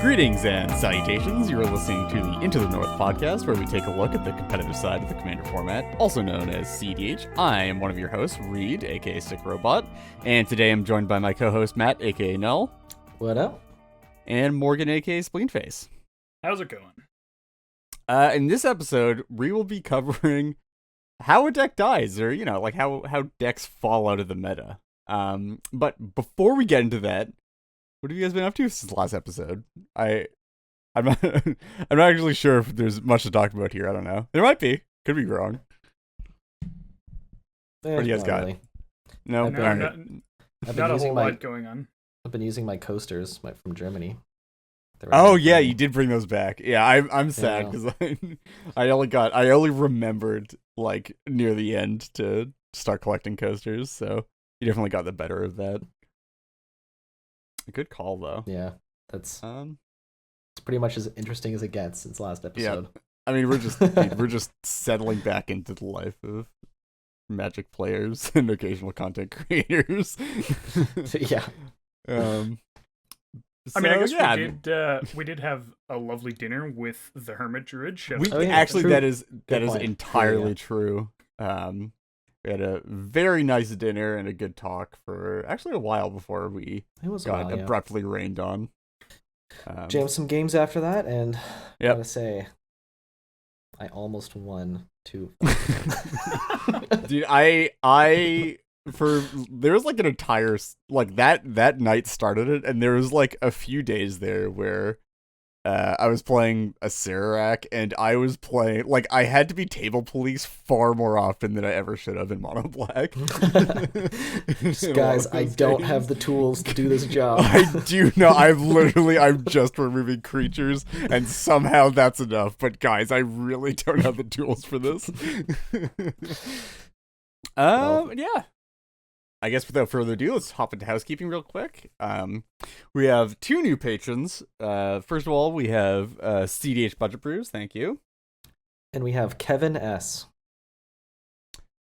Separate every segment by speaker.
Speaker 1: Greetings and salutations. You are listening to the Into the North podcast, where we take a look at the competitive side of the Commander format, also known as CDH. I am one of your hosts, Reed, aka Sick Robot, and today I'm joined by my co-host, Matt, aka Null.
Speaker 2: What up?
Speaker 1: And Morgan, aka Spleenface.
Speaker 3: How's it going?
Speaker 1: In this episode, we will be covering how a deck dies, or, like how decks fall out of the meta. But before we get into that, what have you guys been up to since the last episode? I'm not, I'm not actually sure if there's much to talk about here. I don't know. There might be. Could be wrong. What do you guys got?
Speaker 2: Really.
Speaker 1: No,
Speaker 3: Not a whole lot going on.
Speaker 2: I've been using my coasters from Germany.
Speaker 1: Oh yeah, you did bring those back. Yeah, I'm sad because I only remembered like near the end to start collecting coasters. So you definitely got the better of that. Good call though.
Speaker 2: Yeah, it's pretty much as interesting as it gets since last episode.
Speaker 1: Yeah. I mean, we're just settling back into the life of Magic players and occasional content creators.
Speaker 2: Yeah.
Speaker 3: I mean, I guess we did have a lovely dinner with the Hermit Druid.
Speaker 1: That is entirely true. We had a very nice dinner and a good talk for actually a while before we got abruptly rained on.
Speaker 2: Jammed some games after that, and
Speaker 1: I
Speaker 2: gotta say, I almost won 2.
Speaker 1: Dude, there was like an entire that night started it, and there was like a few days there where I was playing a Sararak, and I was playing I had to be table police far more often than I ever should have in Mono Black.
Speaker 2: Guys, I don't have the tools to do this job.
Speaker 1: I do not. I'm just removing creatures, and somehow that's enough. But guys, I really don't have the tools for this. Yeah. I guess without further ado, let's hop into housekeeping real quick. We have 2 new patrons. First of all, we have CDH Budget Brews. Thank you.
Speaker 2: And we have Kevin S.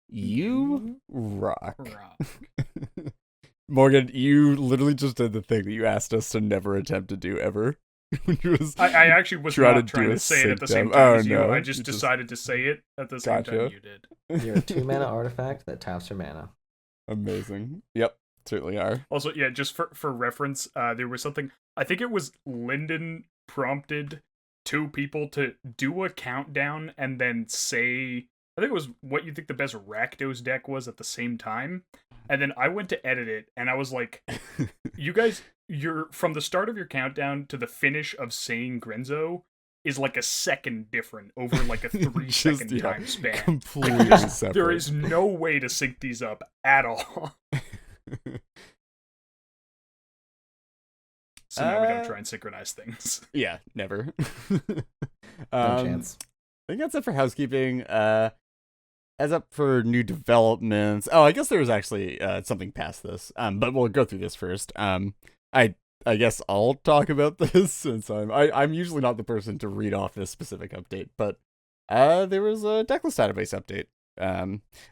Speaker 1: You rock. Morgan, you literally just did the thing that you asked us to never attempt to do ever.
Speaker 3: I actually was not trying to say it at the same time as you. I just decided to say it at the same time you did.
Speaker 2: You're a 2-mana artifact that taps for mana.
Speaker 1: Amazing. Yep, certainly are.
Speaker 3: Also, yeah, just for reference, there was something, I think it was Lyndon prompted 2 people to do a countdown and then say, I think it was what you think the best Rakdos deck was at the same time. And then I went to edit it, and I was like, you guys, you're from the start of your countdown to the finish of saying Grenzo is like a second different over like a 3-second time span.
Speaker 1: Completely separate.
Speaker 3: There is no way to sync these up at all. So now we don't try and synchronize things.
Speaker 1: Yeah, never.
Speaker 2: No chance.
Speaker 1: I think that's it for housekeeping. As up for new developments. Oh, I guess there was actually something past this. But we'll go through this first. I guess I'll talk about this since I'm usually not the person to read off this specific update, but there was a Decklist database update.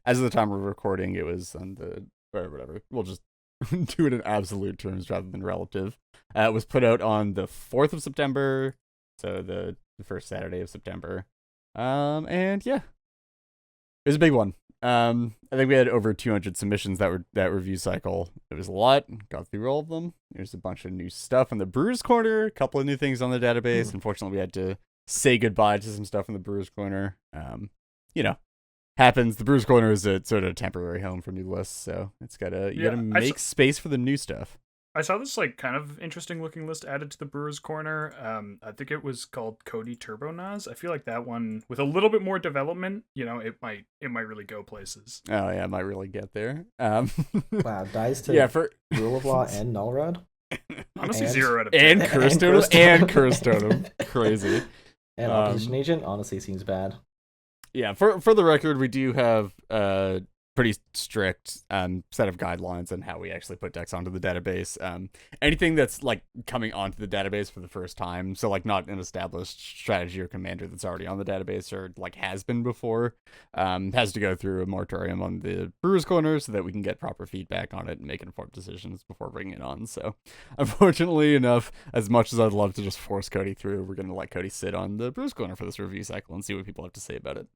Speaker 1: As of the time we're recording, it was on the whatever. We'll just do it in absolute terms rather than relative. It was put out on the 4th of September, so the first Saturday of September. And yeah, it was a big one. I think we had over 200 submissions that review cycle. It was a lot. Got through all of them. There's a bunch of new stuff in the Brewers Corner. A couple of new things on the database. Unfortunately, we had to say goodbye to some stuff in the Brewers Corner. Happens. The Brewers Corner is a sort of temporary home for new lists, so you gotta make space for the new stuff.
Speaker 3: I saw this kind of interesting looking list added to the Brewers Corner. I think it was called Cody Turbonaz. I feel like that one with a little bit more development, it might really go places.
Speaker 1: Oh yeah, it might really get there.
Speaker 2: Wow, dies to
Speaker 1: for
Speaker 2: Rule of Law and Null Rod.
Speaker 3: Honestly, 0 out of 10.
Speaker 1: And Curse Totem and Curse Totem. Crazy.
Speaker 2: And Opposition Agent honestly seems bad.
Speaker 1: Yeah, for the record, we do have pretty strict set of guidelines on how we actually put decks onto the database. Anything that's like coming onto the database for the first time, so like not an established strategy or commander that's already on the database or like has been before, has to go through a moratorium on the Brewers Corner so that we can get proper feedback on it and make informed decisions before bringing it on. So unfortunately enough, as much as I'd love to just force Cody through, we're going to let Cody sit on the Brewers Corner for this review cycle and see what people have to say about it.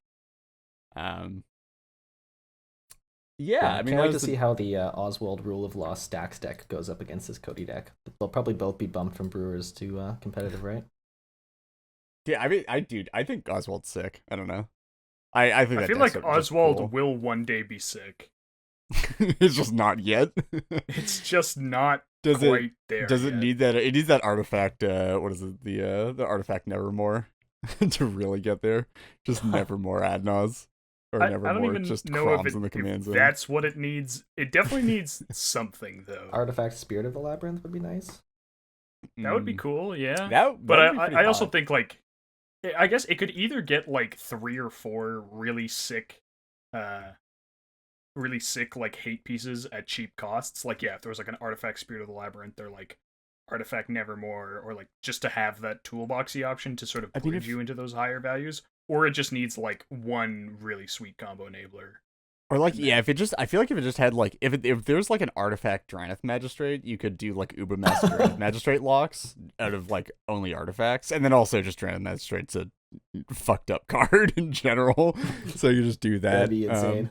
Speaker 1: Yeah, I mean,
Speaker 2: can't wait to see how the Oswald Rule of Law Stacks deck goes up against this Cody deck. They'll probably both be bumped from Brewers to competitive, right?
Speaker 1: Yeah, I mean, I think Oswald's sick. I don't know. I think
Speaker 3: I feel like Oswald will one day be sick.
Speaker 1: It's just not yet.
Speaker 3: It's just not quite there.
Speaker 1: Does it need that? It needs that artifact. What is it? The artifact Nevermore to really get there. Just Nevermore Adnaz.
Speaker 3: I don't even
Speaker 1: just
Speaker 3: know if that's what it needs. It definitely needs something, though.
Speaker 2: Artifact Spirit of the Labyrinth would be nice.
Speaker 3: That would be cool, yeah.
Speaker 1: But
Speaker 3: I also think, like, I guess it could either get, like, 3 or 4 really sick, like, hate pieces at cheap costs. Like, yeah, if there was, like, an Artifact Spirit of the Labyrinth or, like, Artifact Nevermore, or, like, just to have that toolboxy option to sort of bridge you into those higher values. Or it just needs, like, one really sweet combo enabler.
Speaker 1: Or, like, yeah, I feel like if it just had, like, if there's, like, an Artifact Drannith Magistrate, you could do, like, Ubamask Drannith Magistrate locks out of, like, only artifacts. And then also just Drannith Magistrate's a fucked up card in general. So you just do that.
Speaker 2: That'd be insane.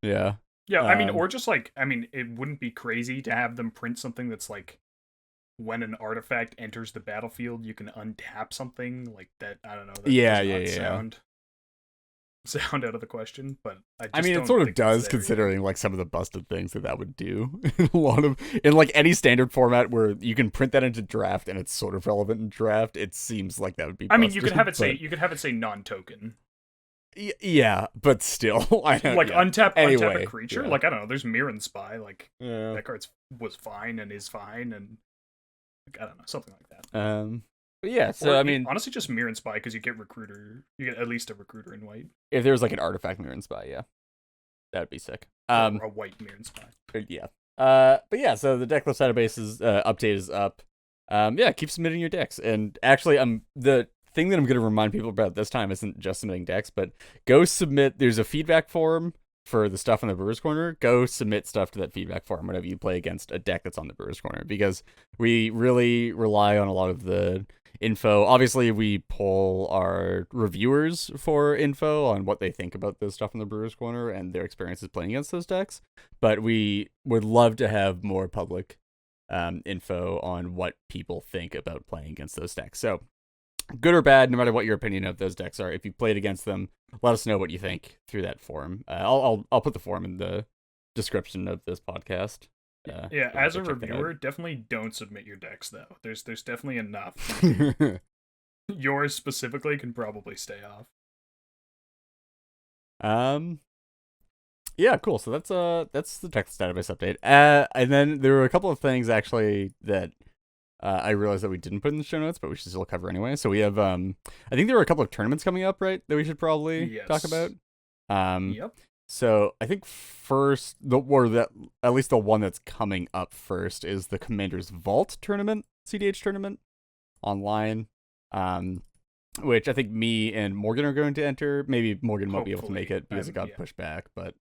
Speaker 1: Yeah.
Speaker 3: Yeah, I mean, or just, like, it wouldn't be crazy to have them print something that's, like, when an artifact enters the battlefield, you can untap something like that. I don't know. That sound out of the question, but I mean,
Speaker 1: it sort of does, considering like some of the busted things that would do in like any standard format where you can print that into draft and it's sort of relevant in draft. It seems like that would be.
Speaker 3: I mean, you could have it say non-token.
Speaker 1: Yeah, but still,
Speaker 3: untap a creature.
Speaker 1: Yeah.
Speaker 3: Like, I don't know. There's Mirren Spy. Like, that card was fine and is fine, and I don't know, something like that.
Speaker 1: But yeah, so I mean,
Speaker 3: honestly, just Mirren Spy, because you get Recruiter. You get at least a Recruiter in white.
Speaker 1: If there was like an artifact Mirren Spy, yeah, that'd be sick.
Speaker 3: Or a white Mirren Spy.
Speaker 1: Yeah. But yeah, so the Decklist database's update is up. Yeah, keep submitting your decks, and actually, the thing that I'm going to remind people about this time isn't just submitting decks, but go submit. There's a feedback form for the stuff on the Brewers Corner. Go submit stuff to that feedback form whenever you play against a deck that's on the Brewers Corner, because we really rely on a lot of the info. Obviously, we poll our reviewers for info on what they think about the stuff in the Brewers Corner and their experiences playing against those decks, but we would love to have more public info on what people think about playing against those decks. So good or bad, no matter what your opinion of those decks are, if you played against them, let us know what you think through that forum. I'll put the forum in the description of this podcast.
Speaker 3: Yeah, as a reviewer, definitely don't submit your decks though. There's definitely enough. Yours specifically can probably stay off.
Speaker 1: Yeah, cool. So that's the Decklist database update. And then there were a couple of things actually that I realized that we didn't put in the show notes, but we should still cover anyway. So we have I think there were a couple of tournaments coming up, right, that we should probably talk about.
Speaker 3: Yep.
Speaker 1: So I think first, at least the one that's coming up first is the Commander's Vault tournament, CDH tournament, online, which I think me and Morgan are going to enter. Maybe Morgan won't be able to make it because it got pushed back, but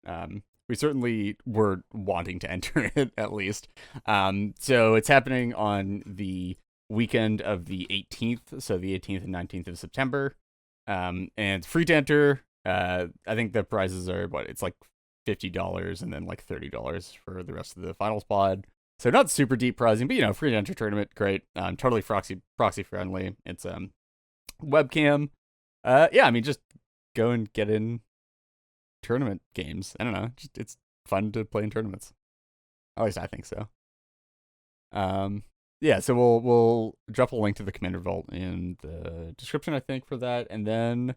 Speaker 1: we certainly were wanting to enter it at least. So it's happening on the weekend of the 18th, so the 18th and 19th of September, and it's free to enter. I think the prizes are it's like $50 and then like $30 for the rest of the finals pod. So not super deep prizing, but free to enter tournament, great. Totally proxy friendly. It's webcam. Yeah, I mean, just go and get in tournament games. I don't know, it's fun to play in tournaments. At least I think so. Yeah, so we'll drop a link to the Commander Vault in the description, I think, for that, and then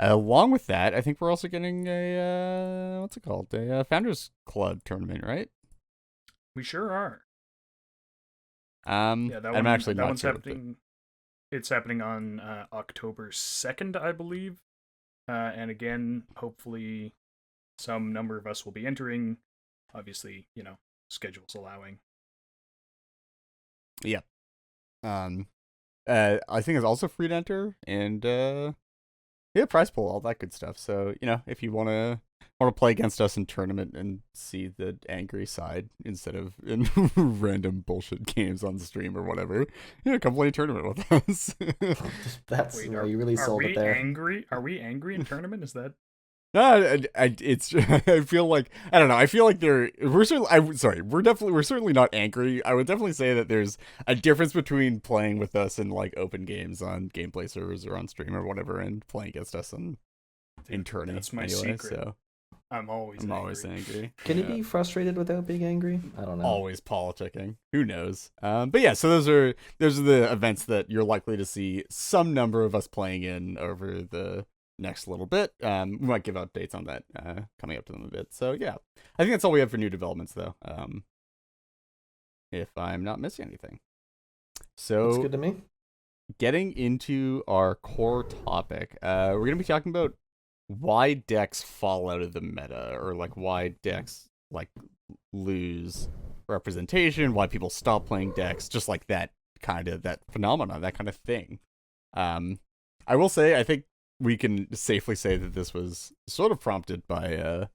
Speaker 1: along with that, I think we're also getting a what's it called? A Founders Club tournament, right?
Speaker 3: We sure are.
Speaker 1: Yeah,
Speaker 3: that
Speaker 1: I'm actually
Speaker 3: that
Speaker 1: not
Speaker 3: one's
Speaker 1: sure.
Speaker 3: Happening. It's happening on October 2nd, I believe. And again, hopefully some number of us will be entering. Obviously, schedules allowing.
Speaker 1: Yeah. I think it's also free to enter, and prize pool, all that good stuff. So if you want to play against us in tournament and see the angry side instead of in random bullshit games on the stream or whatever, come play a tournament with us.
Speaker 2: That's
Speaker 3: Wait,
Speaker 2: you really sold it there.
Speaker 3: Are we angry in tournament? Is that?
Speaker 1: No, it's. I feel like I don't know. I feel like we're certainly. We're certainly not angry. I would definitely say that there's a difference between playing with us in like open games on gameplay servers or on stream or whatever, and playing against us in tourney.
Speaker 3: That's my
Speaker 1: anyway,
Speaker 3: secret.
Speaker 1: So
Speaker 3: I'm always
Speaker 1: angry.
Speaker 2: Can you be frustrated without being angry? I don't know.
Speaker 1: Always politicking. Who knows? But yeah. So those are the events that you're likely to see some number of us playing in over the next little bit. We might give updates on that coming up to them a bit. So yeah, I think that's all we have for new developments though. If I'm not missing anything. So
Speaker 2: that's good to me.
Speaker 1: Getting into our core topic, we're gonna be talking about why decks fall out of the meta, or like why decks like lose representation, why people stop playing decks, just like that phenomenon, that kind of thing. I will say, I think we can safely say that this was sort of prompted by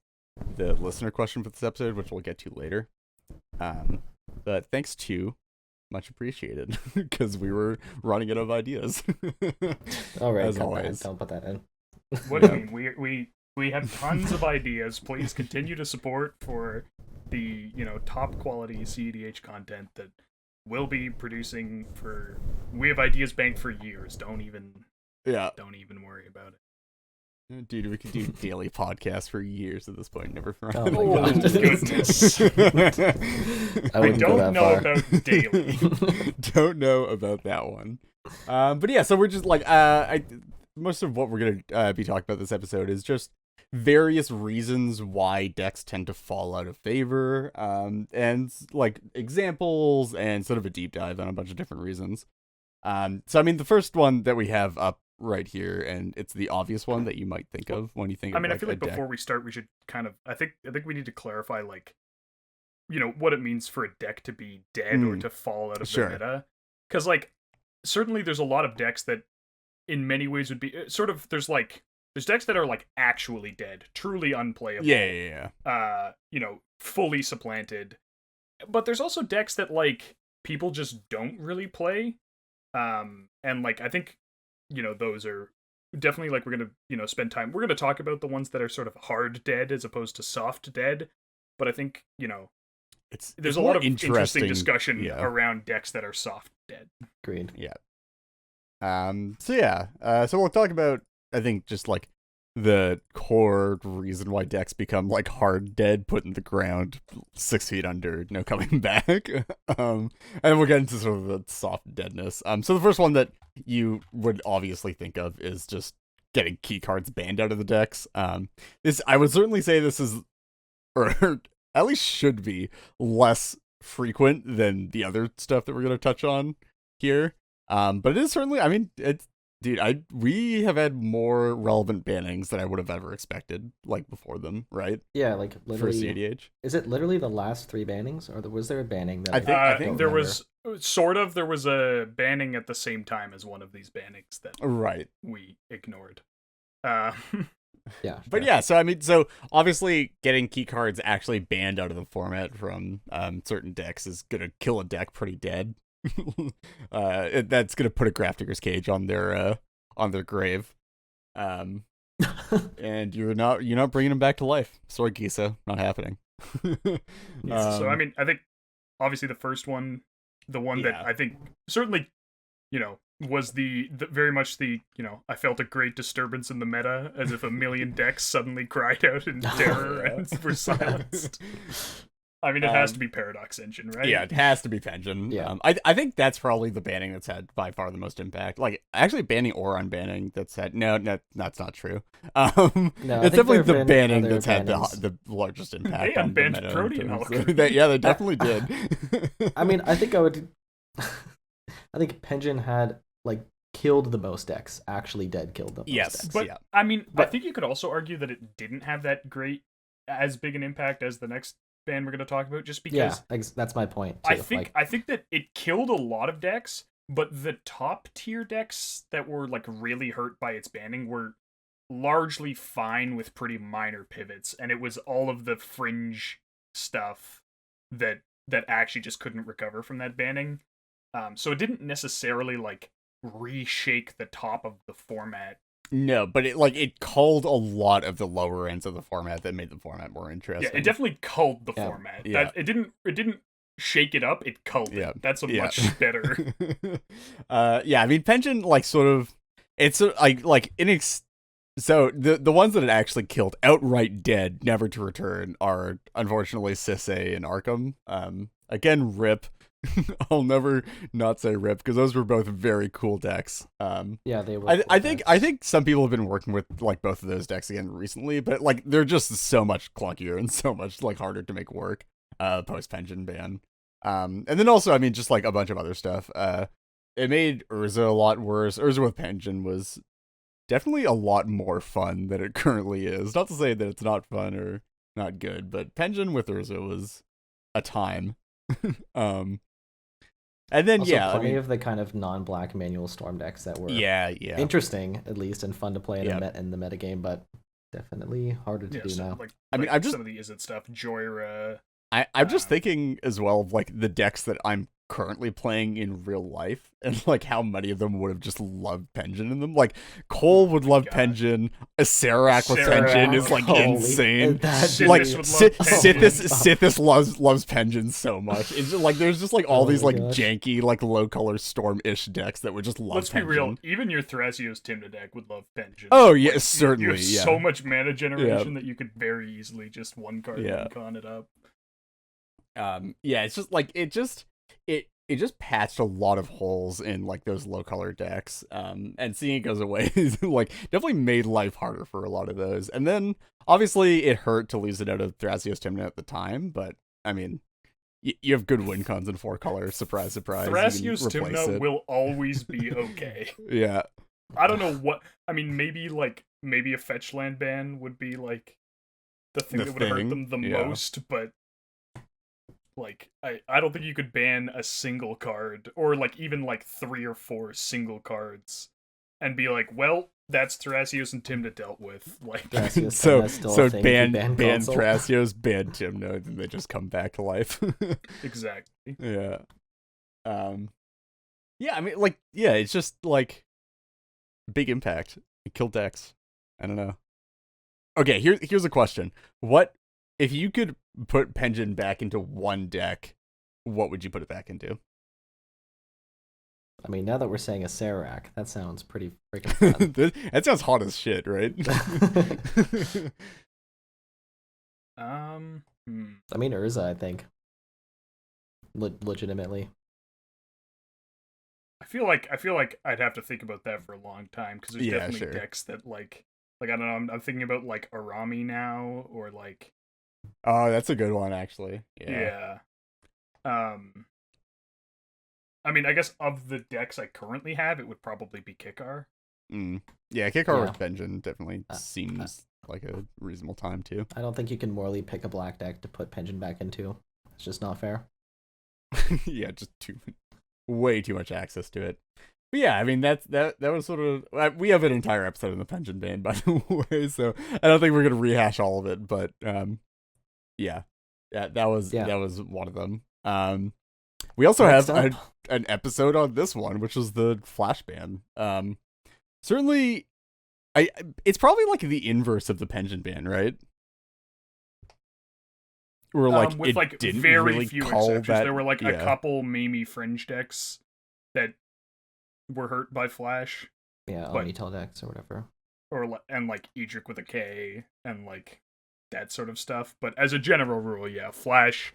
Speaker 1: the listener question for this episode, which we'll get to later. But thanks to, much appreciated, because we were running out of ideas.
Speaker 2: All right,
Speaker 1: as always.
Speaker 2: Don't put that in.
Speaker 3: What do you mean? We have tons of ideas. Please continue to support for the top quality CEDH content that we'll be producing for. We have ideas banked for years. Don't even worry about it.
Speaker 1: Dude, we could do daily podcasts for years at this point. Never mind.
Speaker 2: Oh my God.
Speaker 3: Goodness. I don't know about daily.
Speaker 1: Don't know about that one. But yeah, so we're just like most of what we're gonna be talking about this episode is just various reasons why decks tend to fall out of favor, and like examples and sort of a deep dive on a bunch of different reasons. So I mean, the first one that we have up right here, and it's the obvious one that you might think of when you think of,
Speaker 3: I feel like before we start, we should kind of, I think we need to clarify, like, what it means for a deck to be dead or to fall out of the meta. Because, like, certainly there's a lot of decks that in many ways would be sort of, there's decks that are like actually dead, truly unplayable.
Speaker 1: Yeah.
Speaker 3: Fully supplanted. But there's also decks that like people just don't really play. And like I think, those are definitely like we're gonna, spend time. We're gonna talk about the ones that are sort of hard dead as opposed to soft dead. But I think, there's a lot of interesting discussion around decks that are soft dead.
Speaker 2: Agreed.
Speaker 1: Yeah. So we'll talk about, I think, just like the core reason why decks become like hard dead, put in the ground 6 feet under, no coming back. And then we'll get into sort of the soft deadness. So the first one that you would obviously think of is just getting key cards banned out of the decks. This, I would certainly say this is, or at least should be, less frequent than the other stuff that we're going to touch on here. But it is certainly, I mean, we have had more relevant bannings than I would have ever expected, like before them, right?
Speaker 2: Yeah, like literally.
Speaker 1: For CDH.
Speaker 2: Is it literally the last 3 bannings, or was there a banning that
Speaker 1: I think
Speaker 3: there was there was a banning at the same time as one of these bannings that we ignored.
Speaker 2: Yeah,
Speaker 1: but yeah, so I mean, so obviously getting key cards actually banned out of the format from certain decks is gonna kill a deck pretty dead. That's gonna put a Grafdigger's Cage on their grave, and you're not bringing them back to life. Sorry, Gisa, not happening.
Speaker 3: So I mean, I think obviously the first one, the one that I think certainly, was the very much the I felt a great disturbance in the meta, as if a million decks suddenly cried out in terror and were silenced. I mean, it has to be Paradox Engine, right?
Speaker 1: Yeah, it has to be Pension.
Speaker 2: Yeah.
Speaker 1: I think that's probably the banning that's had by far the most impact. Like, actually banning or unbanning that's had... No, that's not true.
Speaker 2: No,
Speaker 1: it's definitely the banning that's had the largest impact
Speaker 3: they
Speaker 1: on the
Speaker 3: unbanned
Speaker 1: meta.
Speaker 3: Protean Hulk.
Speaker 1: Yeah, they definitely did.
Speaker 2: I mean, I think I think Pension had, like, killed the most decks. Actually killed the most decks.
Speaker 3: But, I mean, I think you could also argue that it didn't have that great as big an impact as the next ban we're going to talk about, just because
Speaker 2: that's my point too.
Speaker 3: I think that it killed a lot of decks, but the top tier decks that were like really hurt by its banning were largely fine with pretty minor pivots, and it was all of the fringe stuff that actually just couldn't recover from that banning. So it didn't necessarily like reshake the top of the format.
Speaker 1: No, but it culled a lot of the lower ends of the format that made the format more interesting.
Speaker 3: Yeah, it definitely culled the format.
Speaker 1: Yeah.
Speaker 3: It didn't shake it up, it culled it. That's a much better.
Speaker 1: Yeah, I mean Pension like sort of it's like so the ones that it actually killed outright dead, never to return, are unfortunately Sisay and Arkham. Again, rip. I'll never not say rip because those were both very cool decks.
Speaker 2: Yeah, they were.
Speaker 1: I think some people have been working with like both of those decks again recently, but like they're just so much clunkier and so much like harder to make work post Pension ban. And then also, I mean, just like a bunch of other stuff. It made Urza a lot worse. Urza with Pension was definitely a lot more fun than it currently is. Not to say that it's not fun or not good, but Pension with Urza was a time. And then
Speaker 2: also, plenty of the kind of non-black manual storm decks that were interesting at least and fun to play in the metagame, but definitely harder to do now.
Speaker 3: I'm just some of the Izzet stuff, Joyra.
Speaker 1: I'm just thinking as well of like the decks that I'm currently playing in real life and like how many of them would have just loved Pension in them. Like Cole would love Pension, a Serac with Pension is like insane. Like Sithis loves Pension so much. It's just, like there's just like all these like janky like low color storm-ish decks that would just love
Speaker 3: Let's
Speaker 1: Pension.
Speaker 3: Be real, even your Thrasios Tymna deck would love Pension.
Speaker 1: Oh yeah, like, certainly.
Speaker 3: You have so much mana generation that you could very easily just one card and con it up.
Speaker 1: It's just like it just patched a lot of holes in like those low color decks. And seeing it goes away is like definitely made life harder for a lot of those. And then obviously it hurt to lose it out of Thrasios Tymna at the time, but I mean you have good win cons in 4 color. Surprise, surprise.
Speaker 3: Thrasios Tymna will always be okay.
Speaker 1: Yeah.
Speaker 3: I don't know what I mean. Maybe a fetch land ban would be like the thing that would hurt them the most, but. Like, I don't think you could ban a single card, or like even like 3 or 4 single cards, and be like, well, that's Thrasios and Tymna dealt with. Like,
Speaker 1: so ban Thrasios, ban Tymna, and they just come back to life.
Speaker 3: Exactly.
Speaker 1: Yeah. Yeah, I mean, like, yeah, it's just like big impact. It killed decks. I don't know. Okay, here's a question. What if you could put Pension back into one deck, what would you put it back into?
Speaker 2: I mean, now that we're saying a Serac, that sounds pretty freaking fun.
Speaker 1: That sounds hot as shit, right?
Speaker 2: I mean, Urza, I think. Legitimately.
Speaker 3: I feel like I'd have to think about that for a long time, because there's definitely decks that like I don't know, I'm thinking about like Arami now, or like
Speaker 1: oh, that's a good one, actually.
Speaker 3: Yeah. I mean, I guess of the decks I currently have, it would probably be Kikar.
Speaker 1: Yeah, Kikar with Pension definitely seems like a reasonable time, too.
Speaker 2: I don't think you can morally pick a black deck to put Pension back into. It's just not fair.
Speaker 1: Yeah, just way too much access to it. But yeah, I mean, that was sort of... we have an entire episode in the Pension ban, by the way, so I don't think we're going to rehash all of it, but... Yeah, that was one of them. We also have an episode on this one, which is the Flash ban. Certainly, it's probably like the inverse of the Pension ban, right? Or like
Speaker 3: with
Speaker 1: it
Speaker 3: like
Speaker 1: didn't
Speaker 3: very
Speaker 1: really
Speaker 3: few
Speaker 1: call
Speaker 3: exceptions.
Speaker 1: that,
Speaker 3: there were like a couple Mimi fringe decks that were hurt by Flash.
Speaker 2: Yeah, Omnitel decks or whatever.
Speaker 3: And like Edric with a K and like that sort of stuff. But as a general rule, yeah, Flash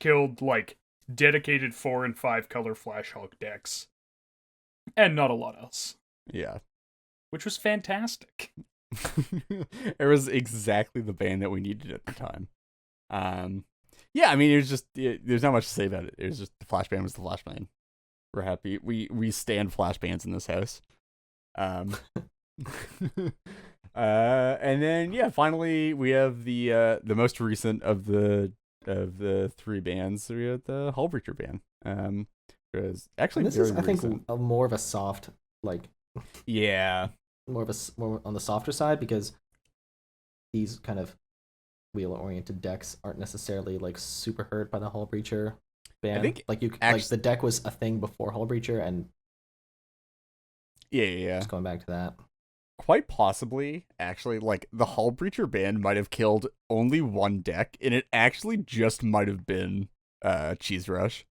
Speaker 3: killed like dedicated 4 and 5 color Flash Hulk decks, and not a lot else.
Speaker 1: Yeah,
Speaker 3: which was fantastic.
Speaker 1: It was exactly the ban that we needed at the time. Yeah, I mean, it was just there's not much to say about it. It was just the Flash ban was the Flash ban. We're happy. We stand Flash bans in this house. And then finally we have the most recent of the three bans. So we have the Hullbreacher ban. It was actually
Speaker 2: this
Speaker 1: very
Speaker 2: is, I think,
Speaker 1: recent.
Speaker 2: more of a soft, like, more on the softer side, because these kind of wheel-oriented decks aren't necessarily like super hurt by the Hullbreacher ban. I think like the deck was a thing before Hullbreacher, and
Speaker 1: yeah.
Speaker 2: Just going back to that.
Speaker 1: Quite possibly, actually, like the Hullbreacher ban might have killed only one deck, and it actually just might have been Cheese Rush.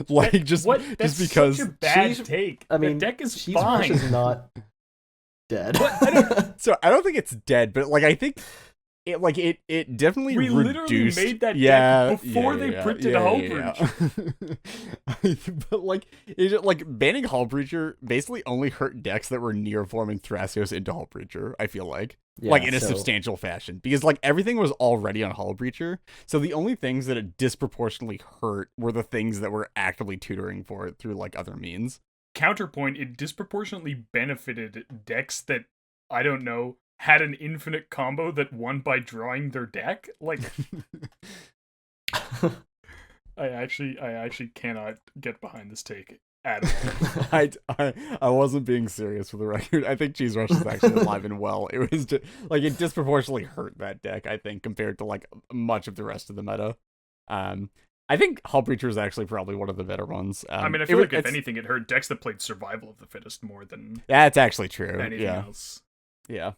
Speaker 1: Just because
Speaker 3: such a bad take. I mean, the deck is
Speaker 2: Cheese
Speaker 3: fine.
Speaker 2: Rush is not dead.
Speaker 1: So I don't think it's dead, but like I think it definitely
Speaker 3: we literally made that deck before they printed Hullbreacher.
Speaker 1: But like banning Hullbreacher basically only hurt decks that were near forming Thrasios into Hullbreacher, I feel like in a substantial fashion, because like everything was already on Hullbreacher, so the only things that it disproportionately hurt were the things that were actively tutoring for it through like other means.
Speaker 3: Counterpoint, it disproportionately benefited decks that, I don't know, had an infinite combo that won by drawing their deck. Like, I actually cannot get behind this take at all.
Speaker 1: I wasn't being serious for the record. I think Cheese Rush is actually alive and well. It was just like it disproportionately hurt that deck, I think, compared to like much of the rest of the meta. I think Hullbreacher is actually probably one of the better ones.
Speaker 3: I mean, I feel like if anything, it hurt decks that played Survival of the Fittest more than
Speaker 1: that's actually true.
Speaker 3: Anything else.
Speaker 1: Yeah.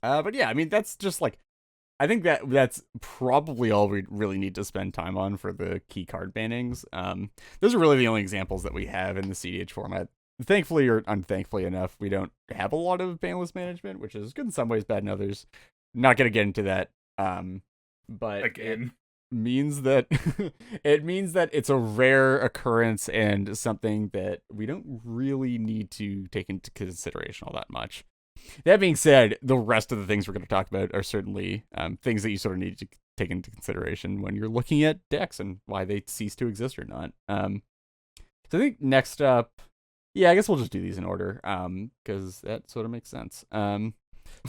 Speaker 1: But yeah, I mean, that's just like, I think that's probably all we really need to spend time on for the key card bannings. Those are really the only examples that we have in the CDH format. Thankfully or unthankfully enough, we don't have a lot of banlist management, which is good in some ways, bad in others. Not gonna get into that. But
Speaker 3: again,
Speaker 1: it means that it's a rare occurrence and something that we don't really need to take into consideration all that much. That being said, the rest of the things we're going to talk about are certainly things that you sort of need to take into consideration when you're looking at decks and why they cease to exist or not. So I think next up, I guess we'll just do these in order because that sort of makes sense. So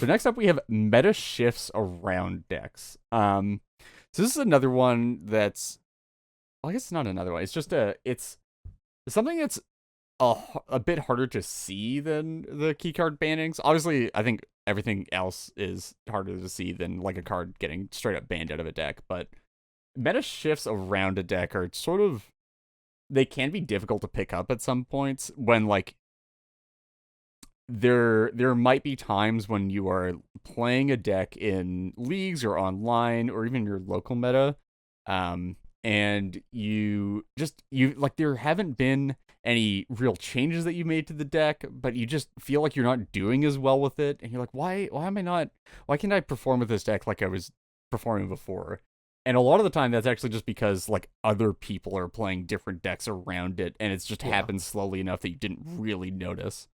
Speaker 1: next up, we have meta shifts around decks. So this is another one that's, well, I guess it's not another one. It's just it's something that's a bit harder to see than the keycard bannings. Obviously, I think everything else is harder to see than like a card getting straight up banned out of a deck, but meta shifts around a deck are sort of, they can be difficult to pick up at some points when like there might be times when you are playing a deck in leagues or online or even your local meta, and you like there haven't been any real changes that you made to the deck, but you just feel like you're not doing as well with it, and you're like, why can't I perform with this deck like I was performing before? And a lot of the time that's actually just because like other people are playing different decks around it, and it's just happened slowly enough that you didn't really notice.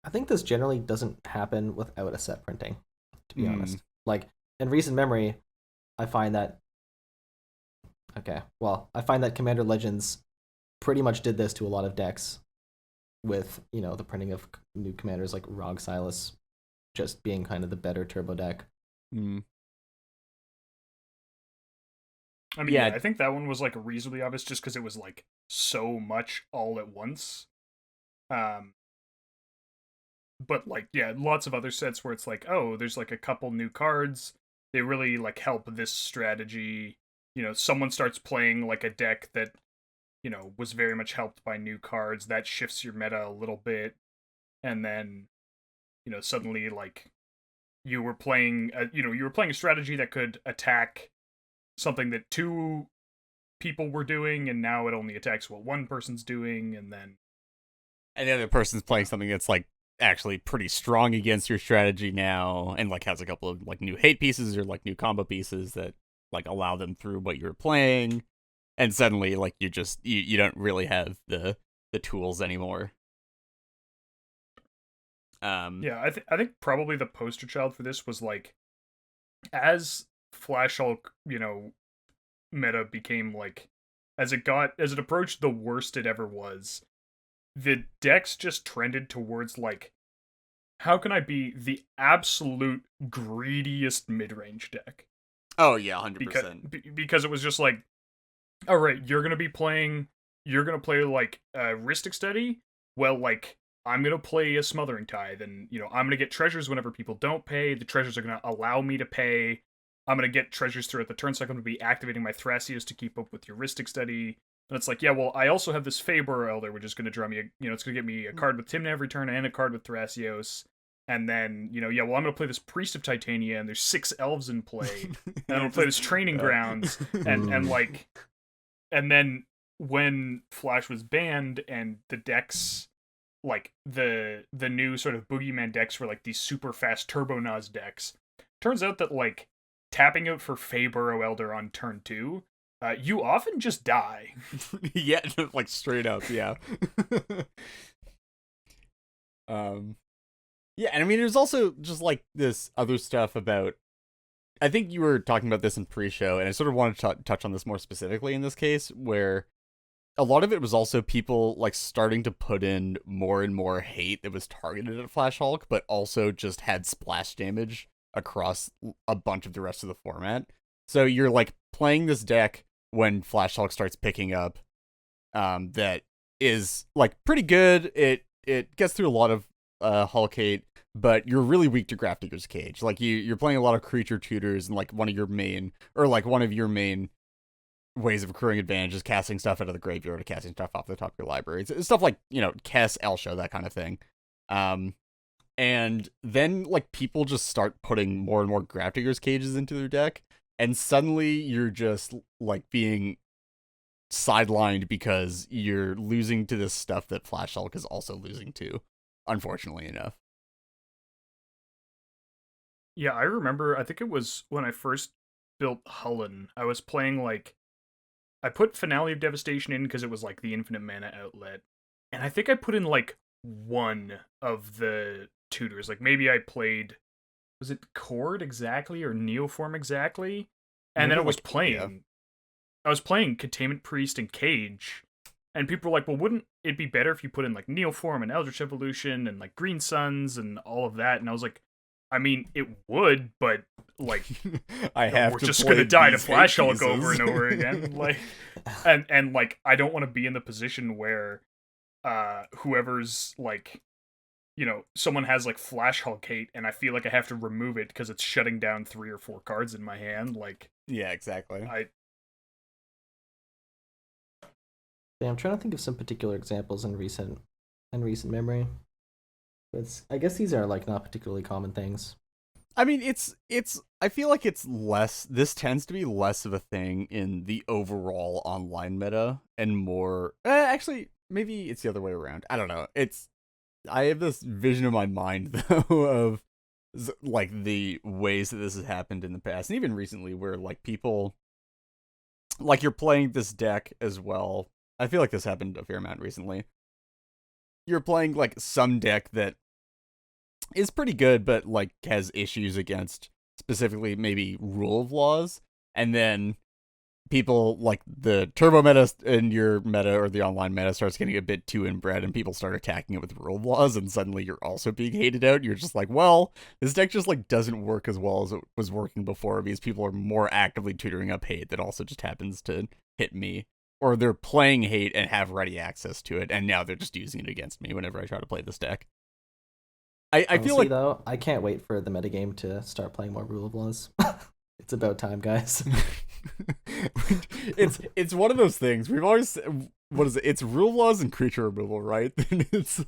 Speaker 2: I think this generally doesn't happen without a set printing, to be honest. Like in recent memory, I find that Commander Legends pretty much did this to a lot of decks with, the printing of new commanders like Rog Silas just being kind of the better turbo deck.
Speaker 3: I mean, I think that one was like reasonably obvious just because it was like so much all at once. But like, lots of other sets where it's like, oh, there's like a couple new cards. They really like help this strategy. Someone starts playing like a deck that, was very much helped by new cards. That shifts your meta a little bit. And then, suddenly like you were playing a strategy that could attack something that two people were doing, and now it only attacks what one person's doing, and
Speaker 1: the other person's playing something that's like actually pretty strong against your strategy now, and like has a couple of like new hate pieces or like new combo pieces that like allow them through what you're playing, and suddenly like you just you don't really have the tools anymore.
Speaker 3: I think probably the poster child for this was like, as Flash Hulk meta became like, as it approached the worst it ever was, the decks just trended towards like how can I be the absolute greediest mid-range deck?
Speaker 1: Oh yeah,
Speaker 3: Because
Speaker 1: 100%.
Speaker 3: because it was just like, all right, you're gonna play like Rhystic Study. Well, like I'm gonna play a Smothering Tithe, and I'm gonna get treasures whenever people don't pay. The treasures are gonna allow me to pay. I'm gonna get treasures throughout the turn cycle. I'm gonna be activating my Thrasios to keep up with your Rhystic Study. And it's like, yeah, well, I also have this Faber Elder, which is gonna draw me, it's gonna get me a card with Tymna every turn and a card with Thrasios. And then, yeah, well, I'm gonna play this Priest of Titania, and there's 6 elves in play, and I'm gonna play this Training Grounds, and like, and then when Flash was banned and the decks, like the new sort of boogeyman decks were like these super fast Turbo Nas decks, turns out that like tapping out for Faburrow Elder on turn 2, you often just die.
Speaker 1: Yeah, like straight up, yeah. Yeah, and I mean, there's also just like this other stuff about. I think you were talking about this in pre-show, and I sort of wanted to touch on this more specifically in this case, where a lot of it was also people like starting to put in more and more hate that was targeted at Flash Hulk, but also just had splash damage across a bunch of the rest of the format. So you're like playing this deck when Flash Hulk starts picking up, that is like pretty good. It gets through a lot of Hulk hate, but you're really weak to Grafdigger's Cage. Like you're playing a lot of creature tutors, and like one of your main ways of accruing advantage is casting stuff out of the graveyard or casting stuff off the top of your library. It's stuff like, Kess, Elsho, that kind of thing. And then like people just start putting more and more Grafdigger's Cages into their deck, and suddenly you're just like being sidelined because you're losing to this stuff that Flash Hulk is also losing to, unfortunately enough.
Speaker 3: Yeah, I remember, I think it was when I first built Hullen, I was playing like, I put Finale of Devastation in because it was like the infinite mana outlet. And I think I put in like one of the tutors. Like maybe I played, was it Chord exactly or Neoform exactly? And then I was playing, I was playing Containment Priest and Cage. And people were like, well, wouldn't it be better if you put in like Neoform and Eldritch Evolution and like Green Suns and all of that? And I was like, I mean, it would, but like, we're just gonna die to Flash Hulk over and over again. Like, and like, I don't want to be in the position where, whoever's like, someone has like Flash Hulk hate, and I feel like I have to remove it because it's shutting down 3 or 4 cards in my hand. Like,
Speaker 1: yeah, exactly.
Speaker 2: Yeah, I'm trying to think of some particular examples in recent memory. But I guess these are like not particularly common things.
Speaker 1: I mean, it's I feel like it's less, this tends to be less of a thing in the overall online meta and more, actually, maybe it's the other way around. I don't know. I have this vision in my mind though of like the ways that this has happened in the past and even recently, where like people, like you're playing this deck as well. I feel like this happened a fair amount recently. You're playing like some deck that is pretty good, but like has issues against specifically maybe rule of laws, and then people like the turbo meta in your meta or the online meta starts getting a bit too inbred, and people start attacking it with rule of laws, and suddenly you're also being hated out. You're just like, well, this deck just like doesn't work as well as it was working before because people are more actively tutoring up hate that also just happens to hit me, or they're playing hate and have ready access to it, and now they're just using it against me whenever I try to play this deck. I
Speaker 2: Honestly,
Speaker 1: feel like,
Speaker 2: though, I can't wait for the metagame to start playing more rule of laws. It's about time, guys.
Speaker 1: it's one of those things we've always, what is it? It's rule of laws and creature removal, right? It's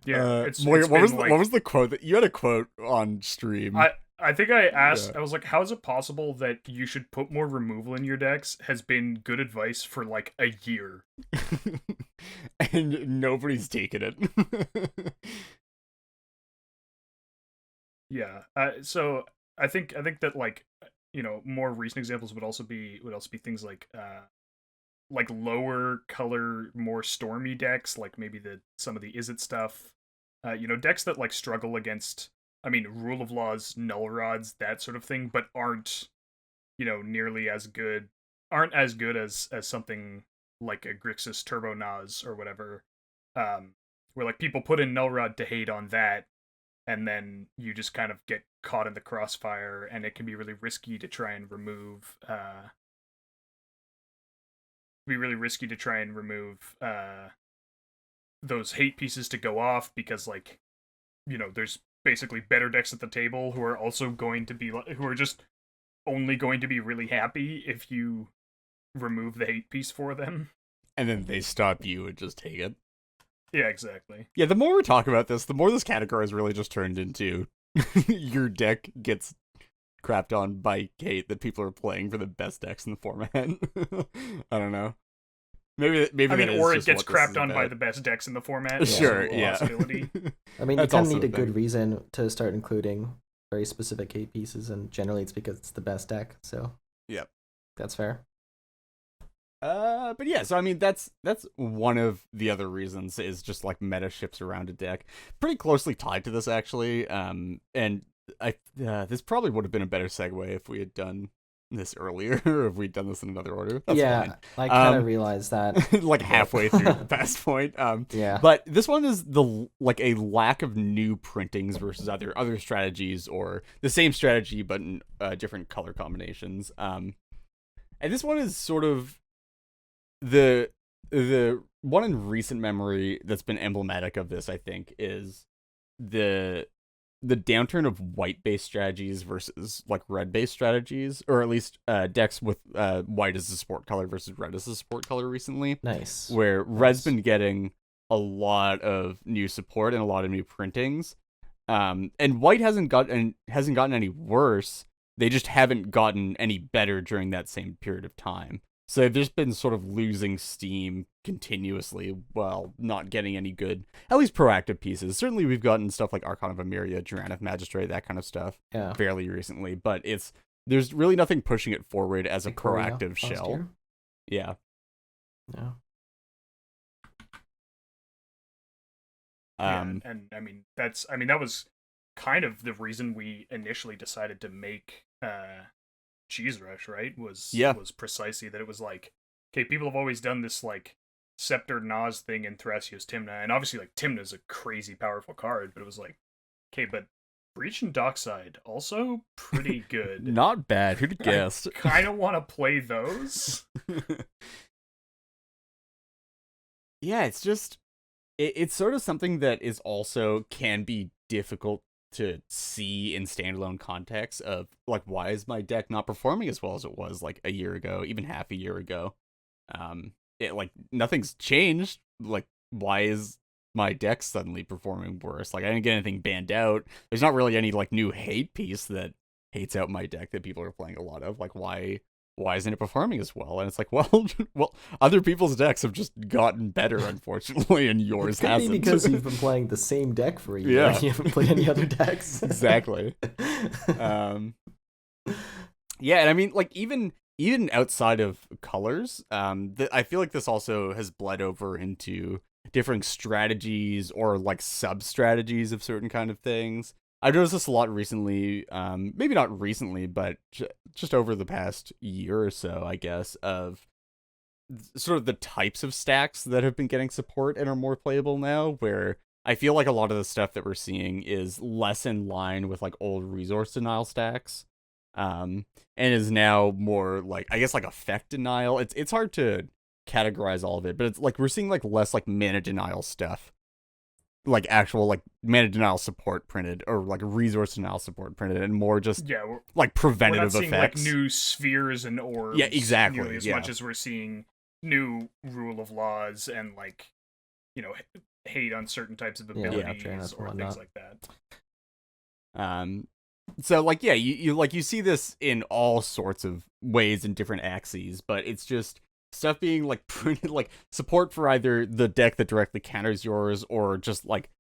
Speaker 3: yeah.
Speaker 1: What was the quote that you had a quote on stream?
Speaker 3: I think I asked, I was like, how is it possible that you should put more removal in your decks has been good advice for like a year.
Speaker 1: And nobody's taken it.
Speaker 3: Yeah. So I think that like, more recent examples would also be things like lower color, more stormy decks, like maybe some of the Is It stuff. Decks that like struggle against, I mean, rule of laws, null rods, that sort of thing, but aren't nearly as good, aren't as good as something like a Grixis Turbo Nas or whatever. where like people put in Null Rod to hate on that, and then you just kind of get caught in the crossfire, and it can be really risky to try and remove. Those hate pieces to go off, because like, there's basically better decks at the table who are also going to be who are just only going to be really happy if you remove the hate piece for them.
Speaker 1: And then they stop you and just take it.
Speaker 3: Yeah, exactly.
Speaker 1: Yeah, the more we talk about this, the more this category has really just turned into your deck gets crapped on by hate that people are playing for the best decks in the format. I don't know. Maybe
Speaker 3: I mean,
Speaker 1: that
Speaker 3: or
Speaker 1: is
Speaker 3: it gets
Speaker 1: just what this
Speaker 3: crapped
Speaker 1: is
Speaker 3: on by
Speaker 1: about.
Speaker 3: the best decks in the format.
Speaker 1: Sure,
Speaker 3: Also a
Speaker 1: yeah.
Speaker 3: possibility.
Speaker 2: I mean,
Speaker 1: That's
Speaker 2: you kind
Speaker 1: also
Speaker 2: of need a
Speaker 1: a thing.
Speaker 2: good reason to start including very specific hate pieces, and generally it's because it's the best deck. So
Speaker 1: Yep.
Speaker 2: that's fair.
Speaker 1: But yeah, so I mean that's one of the other reasons is just like meta shifts around a deck. Pretty closely tied to this actually. And this probably would have been a better segue if we had done this earlier, or if we'd done this in another order. That's
Speaker 2: yeah,
Speaker 1: fine.
Speaker 2: I kind of realized that.
Speaker 1: Like halfway through the past point.
Speaker 2: Yeah.
Speaker 1: But this one is a lack of new printings versus other strategies, or the same strategy but in different color combinations. And this one is sort of the one in recent memory that's been emblematic of this, I think, is the downturn of white-based strategies versus like red-based strategies, or at least decks with white as a support color versus red as a support color recently.
Speaker 2: Nice.
Speaker 1: Where red's been getting a lot of new support and a lot of new printings, and white hasn't gotten any worse. They just haven't gotten any better during that same period of time. So they've just been sort of losing steam continuously while not getting any good, at least proactive pieces. Certainly we've gotten stuff like Archon of Emeria, Duraniff Magistrate, that kind of stuff fairly recently, but there's really nothing pushing it forward as a proactive shell. Yeah.
Speaker 2: Yeah.
Speaker 3: And I mean that was kind of the reason we initially decided to make Cheese Rush, right? Was precisely that it was like, okay, people have always done this like Scepter Nas thing in Thrasios Timna, and obviously like Timna's a crazy powerful card, but it was like, okay, but Breach and Dockside also pretty good.
Speaker 1: Not bad. Who'd have guessed?
Speaker 3: I kind of want to play those.
Speaker 1: Yeah, it's just it's sort of something that is also can be difficult to see in standalone context of like, why is my deck not performing as well as it was like a year ago, even half a year ago? It like nothing's changed. Like, why is my deck suddenly performing worse? Like, I didn't get anything banned out. There's not really any like new hate piece that hates out my deck that people are playing a lot of. Like, why isn't it performing as well? And it's like, well, other people's decks have just gotten better, unfortunately, and yours hasn't.
Speaker 2: Because you've been playing the same deck for a year.
Speaker 1: Yeah.
Speaker 2: And you haven't played any other decks.
Speaker 1: Exactly. Yeah, and I mean, like, even outside of colors, I feel like this also has bled over into different strategies or like sub strategies of certain kind of things. I've noticed this a lot recently, maybe not recently, but just over the past year or so, I guess, of sort of the types of stacks that have been getting support and are more playable now, where I feel like a lot of the stuff that we're seeing is less in line with like old resource denial stacks, and is now more like, I guess, like effect denial. It's hard to categorize all of it, but it's like we're seeing like less like mana denial stuff, like actual like mana denial support printed, or like resource denial support printed, and more just like preventative
Speaker 3: we're not seeing
Speaker 1: effects.
Speaker 3: Like new spheres and orbs.
Speaker 1: Yeah, exactly.
Speaker 3: Nearly as much as we're seeing new rule of laws and like, hate on certain types of abilities or things like that.
Speaker 1: So like, yeah, you see this in all sorts of ways in different axes, but it's just stuff being like printed, like support for either the deck that directly counters yours, or just like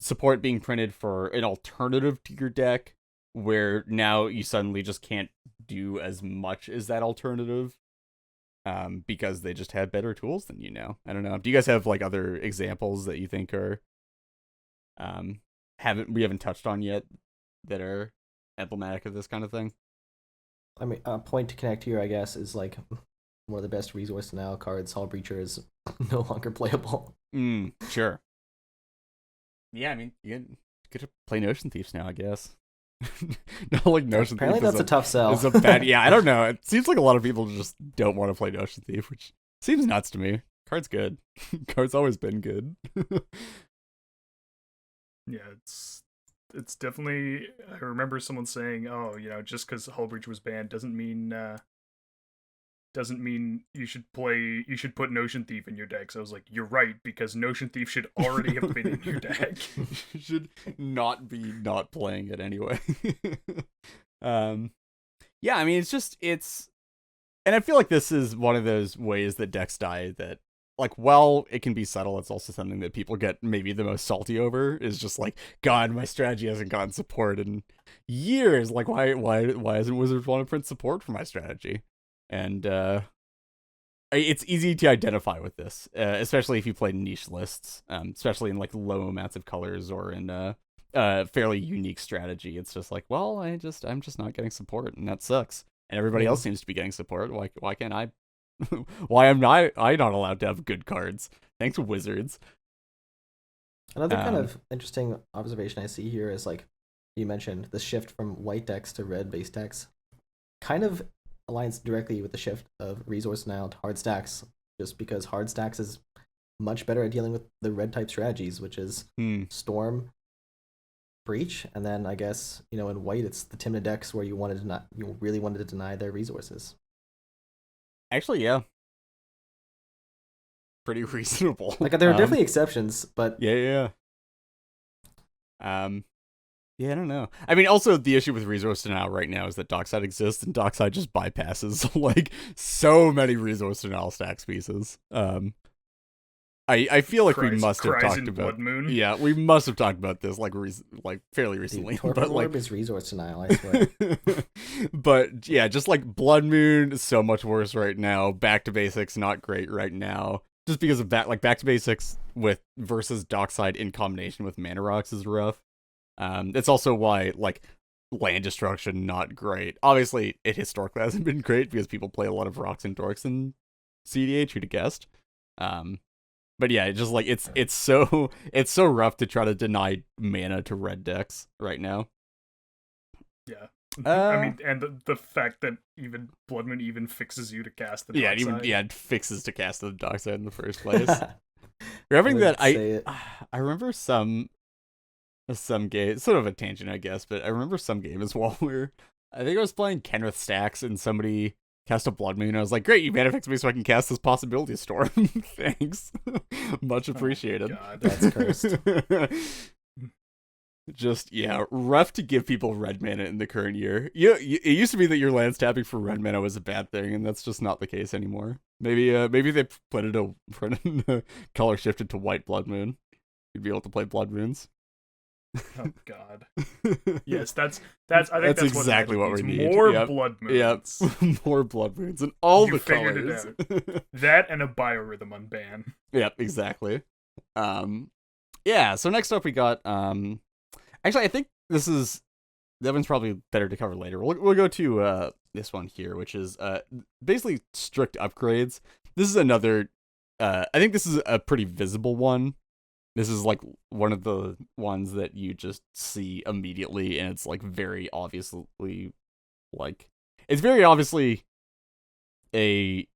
Speaker 1: support being printed for an alternative to your deck, where now you suddenly just can't do as much as that alternative, because they just have better tools than you know. I don't know. Do you guys have like other examples that you think are we haven't touched on yet that are emblematic of this kind of thing?
Speaker 2: I mean, a point to connect here, I guess, is like one of the best resource denial cards, Hall Breacher, is no longer playable.
Speaker 1: Sure. Yeah, I mean, you get to play Notion Thieves now, I guess. Not like Notion
Speaker 2: Apparently
Speaker 1: Thief
Speaker 2: that's a tough sell.
Speaker 1: is a bad. Yeah, I don't know. It seems like a lot of people just don't want to play Notion Thief, which seems nuts to me. Card's good. Card's always been good.
Speaker 3: Yeah, it's definitely. I remember someone saying, "Oh, just because Hullbreach was banned doesn't mean you should put Notion Thief in your deck." So I was like, "You're right, because Notion Thief should already have been in your deck."
Speaker 1: You should not be not playing it anyway. Yeah, I mean, and I feel like this is one of those ways that decks die that, like, while it can be subtle, it's also something that people get maybe the most salty over, is just like, God, my strategy hasn't gotten support in years. Like, why doesn't Wizards want to print support for my strategy? And it's easy to identify with this, especially if you play niche lists, especially in like low amounts of colors or in fairly unique strategy. It's just like, well, I'm just not getting support, and that sucks. And everybody else seems to be getting support. Why can't I? Why am I not allowed to have good cards? Thanks, Wizards.
Speaker 2: Another kind of interesting observation I see here is, like you mentioned, the shift from white decks to red based decks kind of aligns directly with the shift of resource denial to hard stacks, just because hard stacks is much better at dealing with the red type strategies, which is Storm, Breach, and then I guess, in white it's the Tymna decks where you really wanted to deny their resources.
Speaker 1: Actually, yeah. Pretty reasonable.
Speaker 2: Like, there are definitely exceptions, but
Speaker 1: yeah. Yeah, I don't know. I mean, also the issue with resource denial right now is that Dockside exists, and Dockside just bypasses like so many resource denial stacks pieces. I feel like we must have talked about
Speaker 3: Blood Moon.
Speaker 1: Yeah, we must have talked about this like fairly recently.
Speaker 2: Dude,
Speaker 1: but like
Speaker 2: is resource denial, I swear.
Speaker 1: But yeah, just like Blood Moon is so much worse right now. Back to Basics not great right now. Just because of that, like Back to Basics versus Dockside in combination with Mana Rocks is rough. That's also why like land destruction not great. Obviously, it historically hasn't been great because people play a lot of Rocks and Dorks in CDH. Who'd have guessed? But yeah, it's just like it's so rough to try to deny mana to red decks right now.
Speaker 3: Yeah. I mean, and the fact that even Blood Moon even fixes you to cast the dark side.
Speaker 1: It fixes to cast the dark side in the first place. Remembering that I remember some game, sort of a tangent, I guess, but I remember some game as well where I think I was playing Kenrith Stacks and somebody cast a Blood Moon. I was like, great, you mana fix me so I can cast this Possibility Storm. Thanks. Much appreciated.
Speaker 2: Oh God, that's cursed.
Speaker 1: Just, yeah, rough to give people red mana in the current year. It used to be that your lands tapping for red mana was a bad thing, and that's just not the case anymore. Maybe they put a color shifted to white Blood Moon. You'd be able to play Blood Moons.
Speaker 3: Oh God. Yes, I think that's
Speaker 1: exactly what we need.
Speaker 3: More Blood Moons.
Speaker 1: Yep. More Blood Moons and all the
Speaker 3: figured
Speaker 1: colors.
Speaker 3: It out. That and a biorhythm unban.
Speaker 1: Yep, exactly. Yeah, so next up we got actually I think that one's probably better to cover later. We'll go to this one here, which is basically strict upgrades. This is another I think this is a pretty visible one. This is like one of the ones that you just see immediately, and it's like very obviously a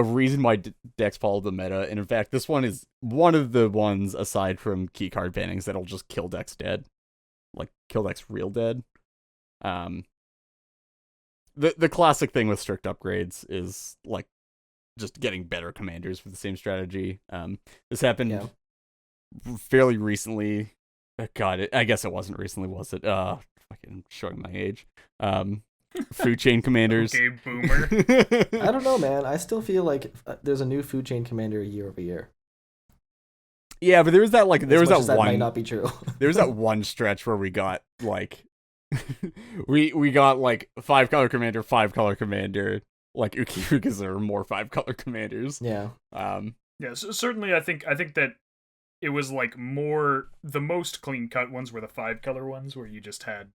Speaker 1: reason why decks follow the meta. And in fact, this one is one of the ones aside from keycard bannings that'll just kill decks dead, like kill decks real dead. The classic thing with strict upgrades is like just getting better commanders for the same strategy. This happened fairly recently. God, I guess it wasn't recently, was it? Fucking showing my age. Food chain commanders.
Speaker 3: Okay, boomer.
Speaker 2: I don't know, man. I still feel like there's a new food chain commander year over year.
Speaker 1: Yeah, but there was that one.
Speaker 2: That might not be true.
Speaker 1: There was that one stretch where we got like we got like 5-color commander, 5-color commander, like Ukirukas or more 5-color commanders.
Speaker 2: Yeah.
Speaker 3: Yeah. So certainly, I think that it was like the most clean cut ones were the 5-color ones where you just had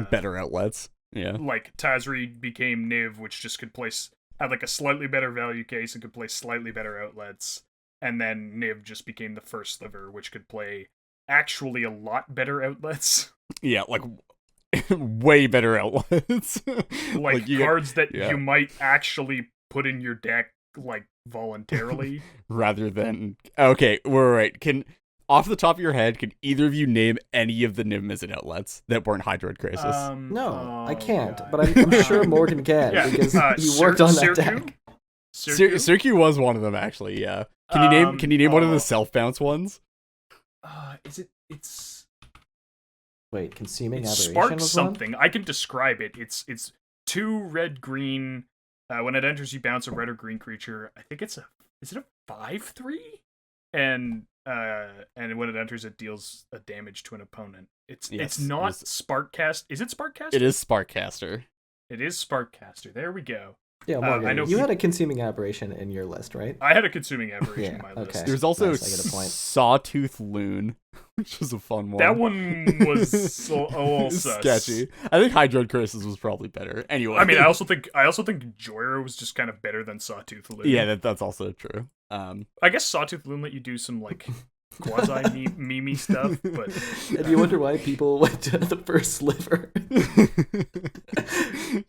Speaker 1: better outlets. Yeah.
Speaker 3: Like Tazri became Niv, which just had like a slightly better value case and could play slightly better outlets. and then Niv just became the first sliver, which could play actually a lot better outlets.
Speaker 1: Yeah, like way better outlets.
Speaker 3: like cards that you might actually put in your deck like voluntarily.
Speaker 1: Rather than okay, we're right. Off the top of your head, can either of you name any of the Niv Mizzet outlets that weren't Hydroid Crisis?
Speaker 2: No, I can't, but I'm sure Morgan can because he worked on that deck.
Speaker 1: Circu was one of them, actually. Yeah. Can you name one of the self bounce ones?
Speaker 3: It's
Speaker 2: wait, Consuming Aberration
Speaker 3: sparks
Speaker 2: was
Speaker 3: something.
Speaker 2: one?
Speaker 3: I can describe it. It's 2 red-green. When it enters, you bounce a red or green creature. I think is it a 5/3? And when it enters, it deals a damage to an opponent. It's not Sparkcast. Is it Sparkcaster?
Speaker 1: It is Sparkcaster.
Speaker 3: It is Sparkcaster. There we go.
Speaker 2: Yeah, Morgan, I know you had a Consuming Aberration in your list, right?
Speaker 3: I had a Consuming Aberration in my list.
Speaker 1: There's also Sawtooth Loon, which was a fun one.
Speaker 3: That one was
Speaker 1: sketchy. I think Hydroid Crisis was probably better. Anyway,
Speaker 3: I mean, I also think Joyer was just kind of better than Sawtooth Loon.
Speaker 1: Yeah, that's also true.
Speaker 3: I guess Sawtooth Loon let you do some like quasi meme stuff, but
Speaker 2: and you wonder why people went to the first sliver.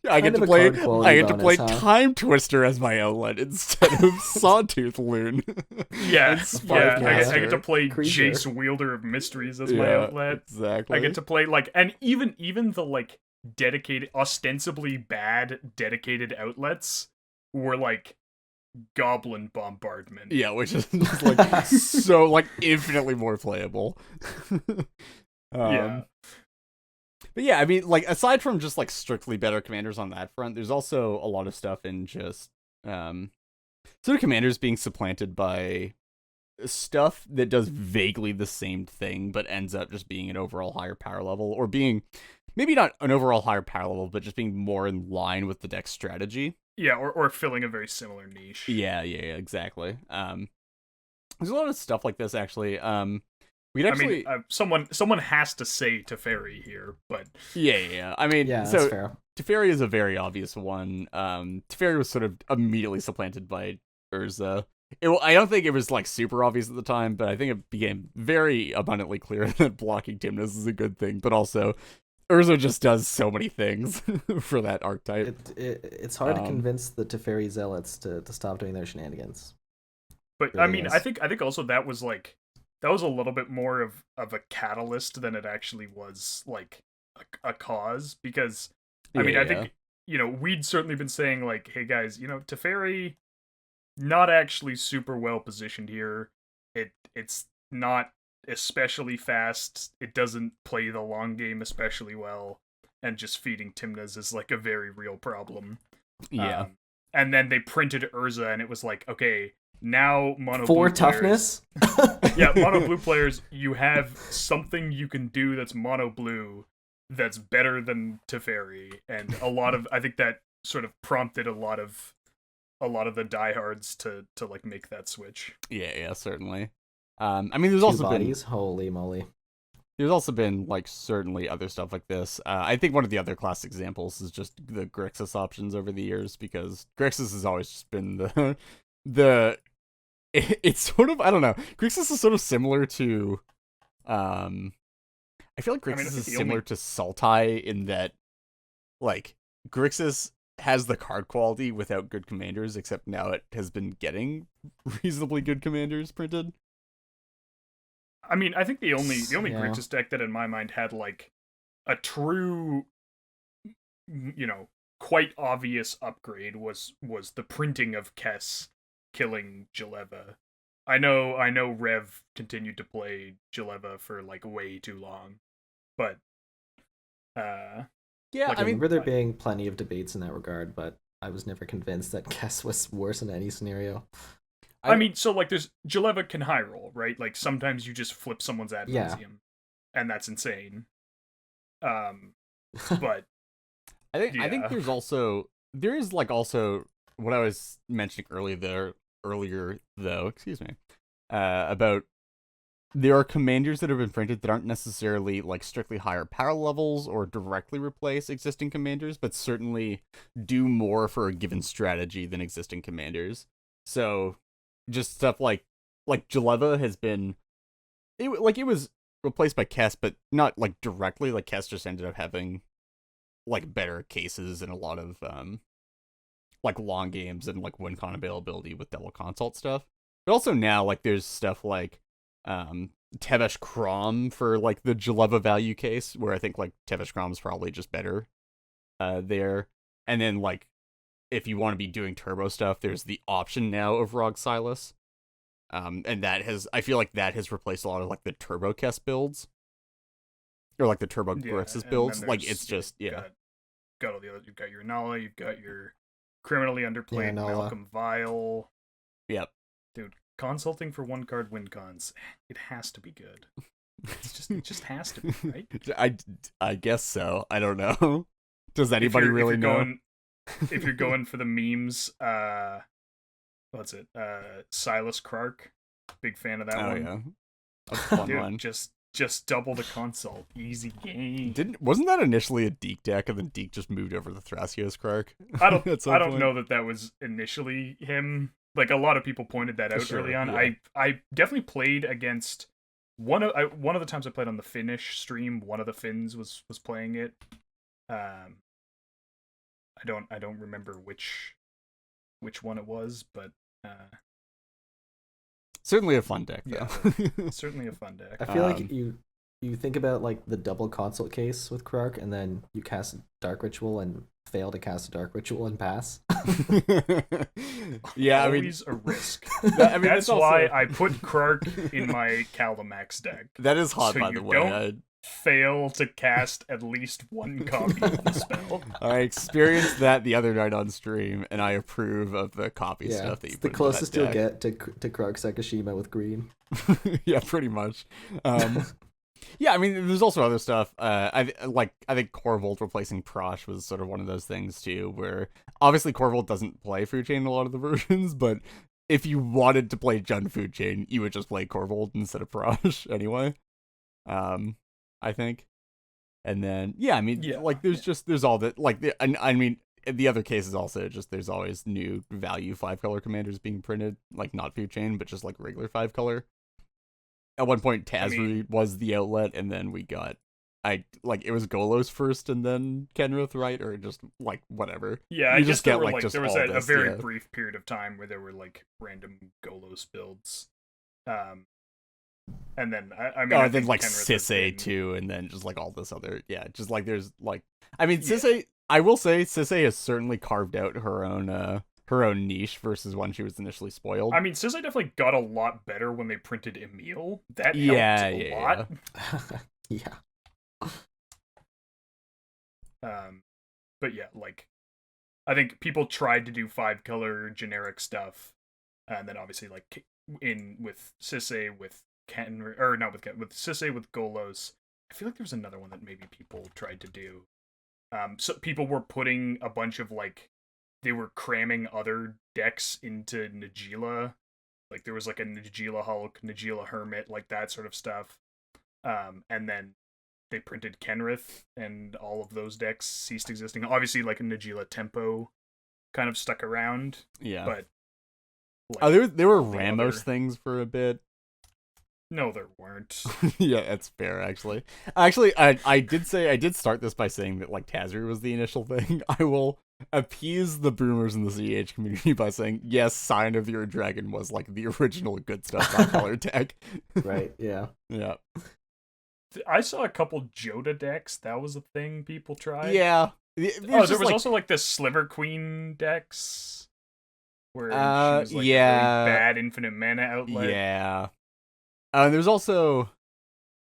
Speaker 1: I get to play Time Twister as my outlet instead of Sawtooth Loon.
Speaker 3: I get to play Jace, Wielder of Mysteries as my outlet.
Speaker 1: Exactly.
Speaker 3: I get to play and even the like dedicated, ostensibly bad dedicated outlets were like Goblin Bombardment.
Speaker 1: Yeah, which is just, like so like infinitely more playable. But yeah, I mean, like aside from just like strictly better commanders on that front, there's also a lot of stuff in just sort of commanders being supplanted by stuff that does vaguely the same thing, but ends up just being an overall higher power level, or being maybe not an overall higher power level, but just being more in line with the deck's strategy.
Speaker 3: Yeah, or filling a very similar niche.
Speaker 1: Yeah, exactly. There's a lot of stuff like this, actually. We could actually...
Speaker 3: I mean, someone has to say Teferi here, but...
Speaker 1: Yeah. I mean,
Speaker 2: yeah,
Speaker 1: so
Speaker 2: that's fair.
Speaker 1: Teferi is a very obvious one. Teferi was sort of immediately supplanted by Urza. I don't think it was, like, super obvious at the time, but I think it became very abundantly clear that blocking Timnus is a good thing, but also... Urza just does so many things for that archetype.
Speaker 2: It's hard to convince the Teferi zealots to stop doing their shenanigans.
Speaker 3: But really I mean, I think also that was a little bit more of a catalyst than it actually was like a cause, because I mean, I think we'd certainly been saying like, hey guys, Teferi not actually super well positioned here. It's not especially fast, it doesn't play the long game especially well, and just feeding Timnus is like a very real problem. And then they printed Urza, and it was like, okay, now mono
Speaker 2: 4
Speaker 3: blue
Speaker 2: toughness.
Speaker 3: Mono blue players, you have something you can do that's mono blue that's better than Teferi, and I think that sort of prompted a lot of the diehards to like make that switch.
Speaker 1: Yeah, certainly. I mean, there's also been...
Speaker 2: Holy moly.
Speaker 1: There's also been, like, certainly other stuff like this. I think one of the other classic examples is just the Grixis options over the years, because Grixis has always just been it's sort of, I don't know, Grixis is sort of similar to, I feel like Grixis is similar to Sultai in that, like, Grixis has the card quality without good commanders, except now it has been getting reasonably good commanders printed.
Speaker 3: I mean, I think the only Grixis deck that in my mind had like a true, quite obvious upgrade was the printing of Kess killing Jeleva. I know Rev continued to play Jeleva for like way too long, but
Speaker 2: I remember there being plenty of debates in that regard, but I was never convinced that Kess was worse in any scenario.
Speaker 3: I mean, so like there's Jeleva can high roll, right? Like sometimes you just flip someone's ad nauseam, and that's insane. But
Speaker 1: I think there is also what I was mentioning earlier though, excuse me, about there are commanders that have been printed that aren't necessarily like strictly higher power levels or directly replace existing commanders, but certainly do more for a given strategy than existing commanders. So just stuff like like Jaleva has been it was replaced by Kess, but not like directly. Like Kess just ended up having like better cases and a lot of like long games and like win con availability with double consult stuff. But also now like there's stuff like Tevesh Crom for like the Jaleva value case, where I think like Tevesh Crom is probably just better there. And then like if you want to be doing turbo stuff, there's the option now of Rog Silas. And I feel like that has replaced a lot of like the Turbo Kess builds. Or like the Turbo Grixis builds. Like it's just
Speaker 3: got all the other, you've got your Nala, you've got your criminally underplayed Malcolm Vile.
Speaker 1: Yep.
Speaker 3: Dude, consulting for 1-card win cons, it has to be good. It just has to be, right?
Speaker 1: I guess so. I don't know. Does anybody really know?
Speaker 3: If you're going for the memes, what's it? Silas Clark, big fan of that one.
Speaker 1: Oh yeah, that's a fun
Speaker 3: Dude,
Speaker 1: one.
Speaker 3: Just double the consult, easy game.
Speaker 1: Wasn't that initially a Deke deck, and then Deke just moved over to Thrasios Clark?
Speaker 3: I don't know that was initially him. Like a lot of people pointed that out early on.
Speaker 1: Yeah.
Speaker 3: I definitely played against one of the times I played on the Finnish stream. One of the Finns was playing it. I don't remember which one it was, but
Speaker 1: certainly a fun deck though.
Speaker 3: Yeah, certainly a fun deck.
Speaker 2: I feel like you think about like the double consult case with Krark, and then you cast Dark Ritual and fail to cast a Dark Ritual and pass.
Speaker 1: Yeah,
Speaker 3: always a risk. That's why I put Krark in my Calamax deck.
Speaker 1: That is hot, so by the way.
Speaker 3: Don't fail to cast at least one copy of the spell.
Speaker 1: I experienced that the other night on stream, and I approve of the copy stuff that you put.
Speaker 2: The closest you'll get to Krark Sekishima with green.
Speaker 1: Yeah, pretty much. Yeah, I mean, there's also other stuff. I think Corvold replacing Prosh was sort of one of those things too, where obviously Corvold doesn't play Food Chain in a lot of the versions, but if you wanted to play Jund Food Chain, you would just play Corvold instead of Prosh anyway. I think. And then yeah, I mean, there's all that, like I mean, the other case is also just there's always new value 5-color commanders being printed, like not Food Chain, but just like regular 5-color. At one point, Tazri was the outlet, and then we got, it was Golos first, and then Kenrith, right? Or just, like, whatever.
Speaker 3: Yeah, I just get, there was a very brief period of time where there were, like, random Golos builds. And then, I mean...
Speaker 1: Oh, and then, like, Sisay, too, and then just, like, all this other... Yeah, just, like, there's, like... I mean, Sisay... I will say, Sisay has certainly carved out her own niche versus when she was initially spoiled.
Speaker 3: I mean, Sisay definitely got a lot better when they printed Emil. That helped a lot.
Speaker 2: Yeah.
Speaker 3: But yeah, like, I think people tried to do 5-color generic stuff, and then obviously, like, with Sisay, with with Sisay, with Golos. I feel like there was another one that maybe people tried to do. So people were putting a bunch of, like, they were cramming other decks into Najeela. Like, there was, like, a Najeela Hulk, Najeela Hermit, like, that sort of stuff. And then they printed Kenrith, and all of those decks ceased existing. Obviously, like, a Najeela Tempo kind of stuck around.
Speaker 1: Yeah.
Speaker 3: But...
Speaker 1: Like, there were Ramos things for a bit.
Speaker 3: No, there weren't.
Speaker 1: Yeah, that's fair, actually. Actually, I did start this by saying that, like, Tazri was the initial thing. I will appease the boomers in the CH community by saying, yes, Sign of Your Dragon was, like, the original good stuff 5-color deck.
Speaker 2: Right, yeah.
Speaker 1: Yeah.
Speaker 3: I saw a couple Joda decks. That was a thing people tried.
Speaker 1: Yeah.
Speaker 3: There was also, like, the Sliver Queen decks. Where she was, like, a really bad infinite mana outlet.
Speaker 1: Yeah. There's also...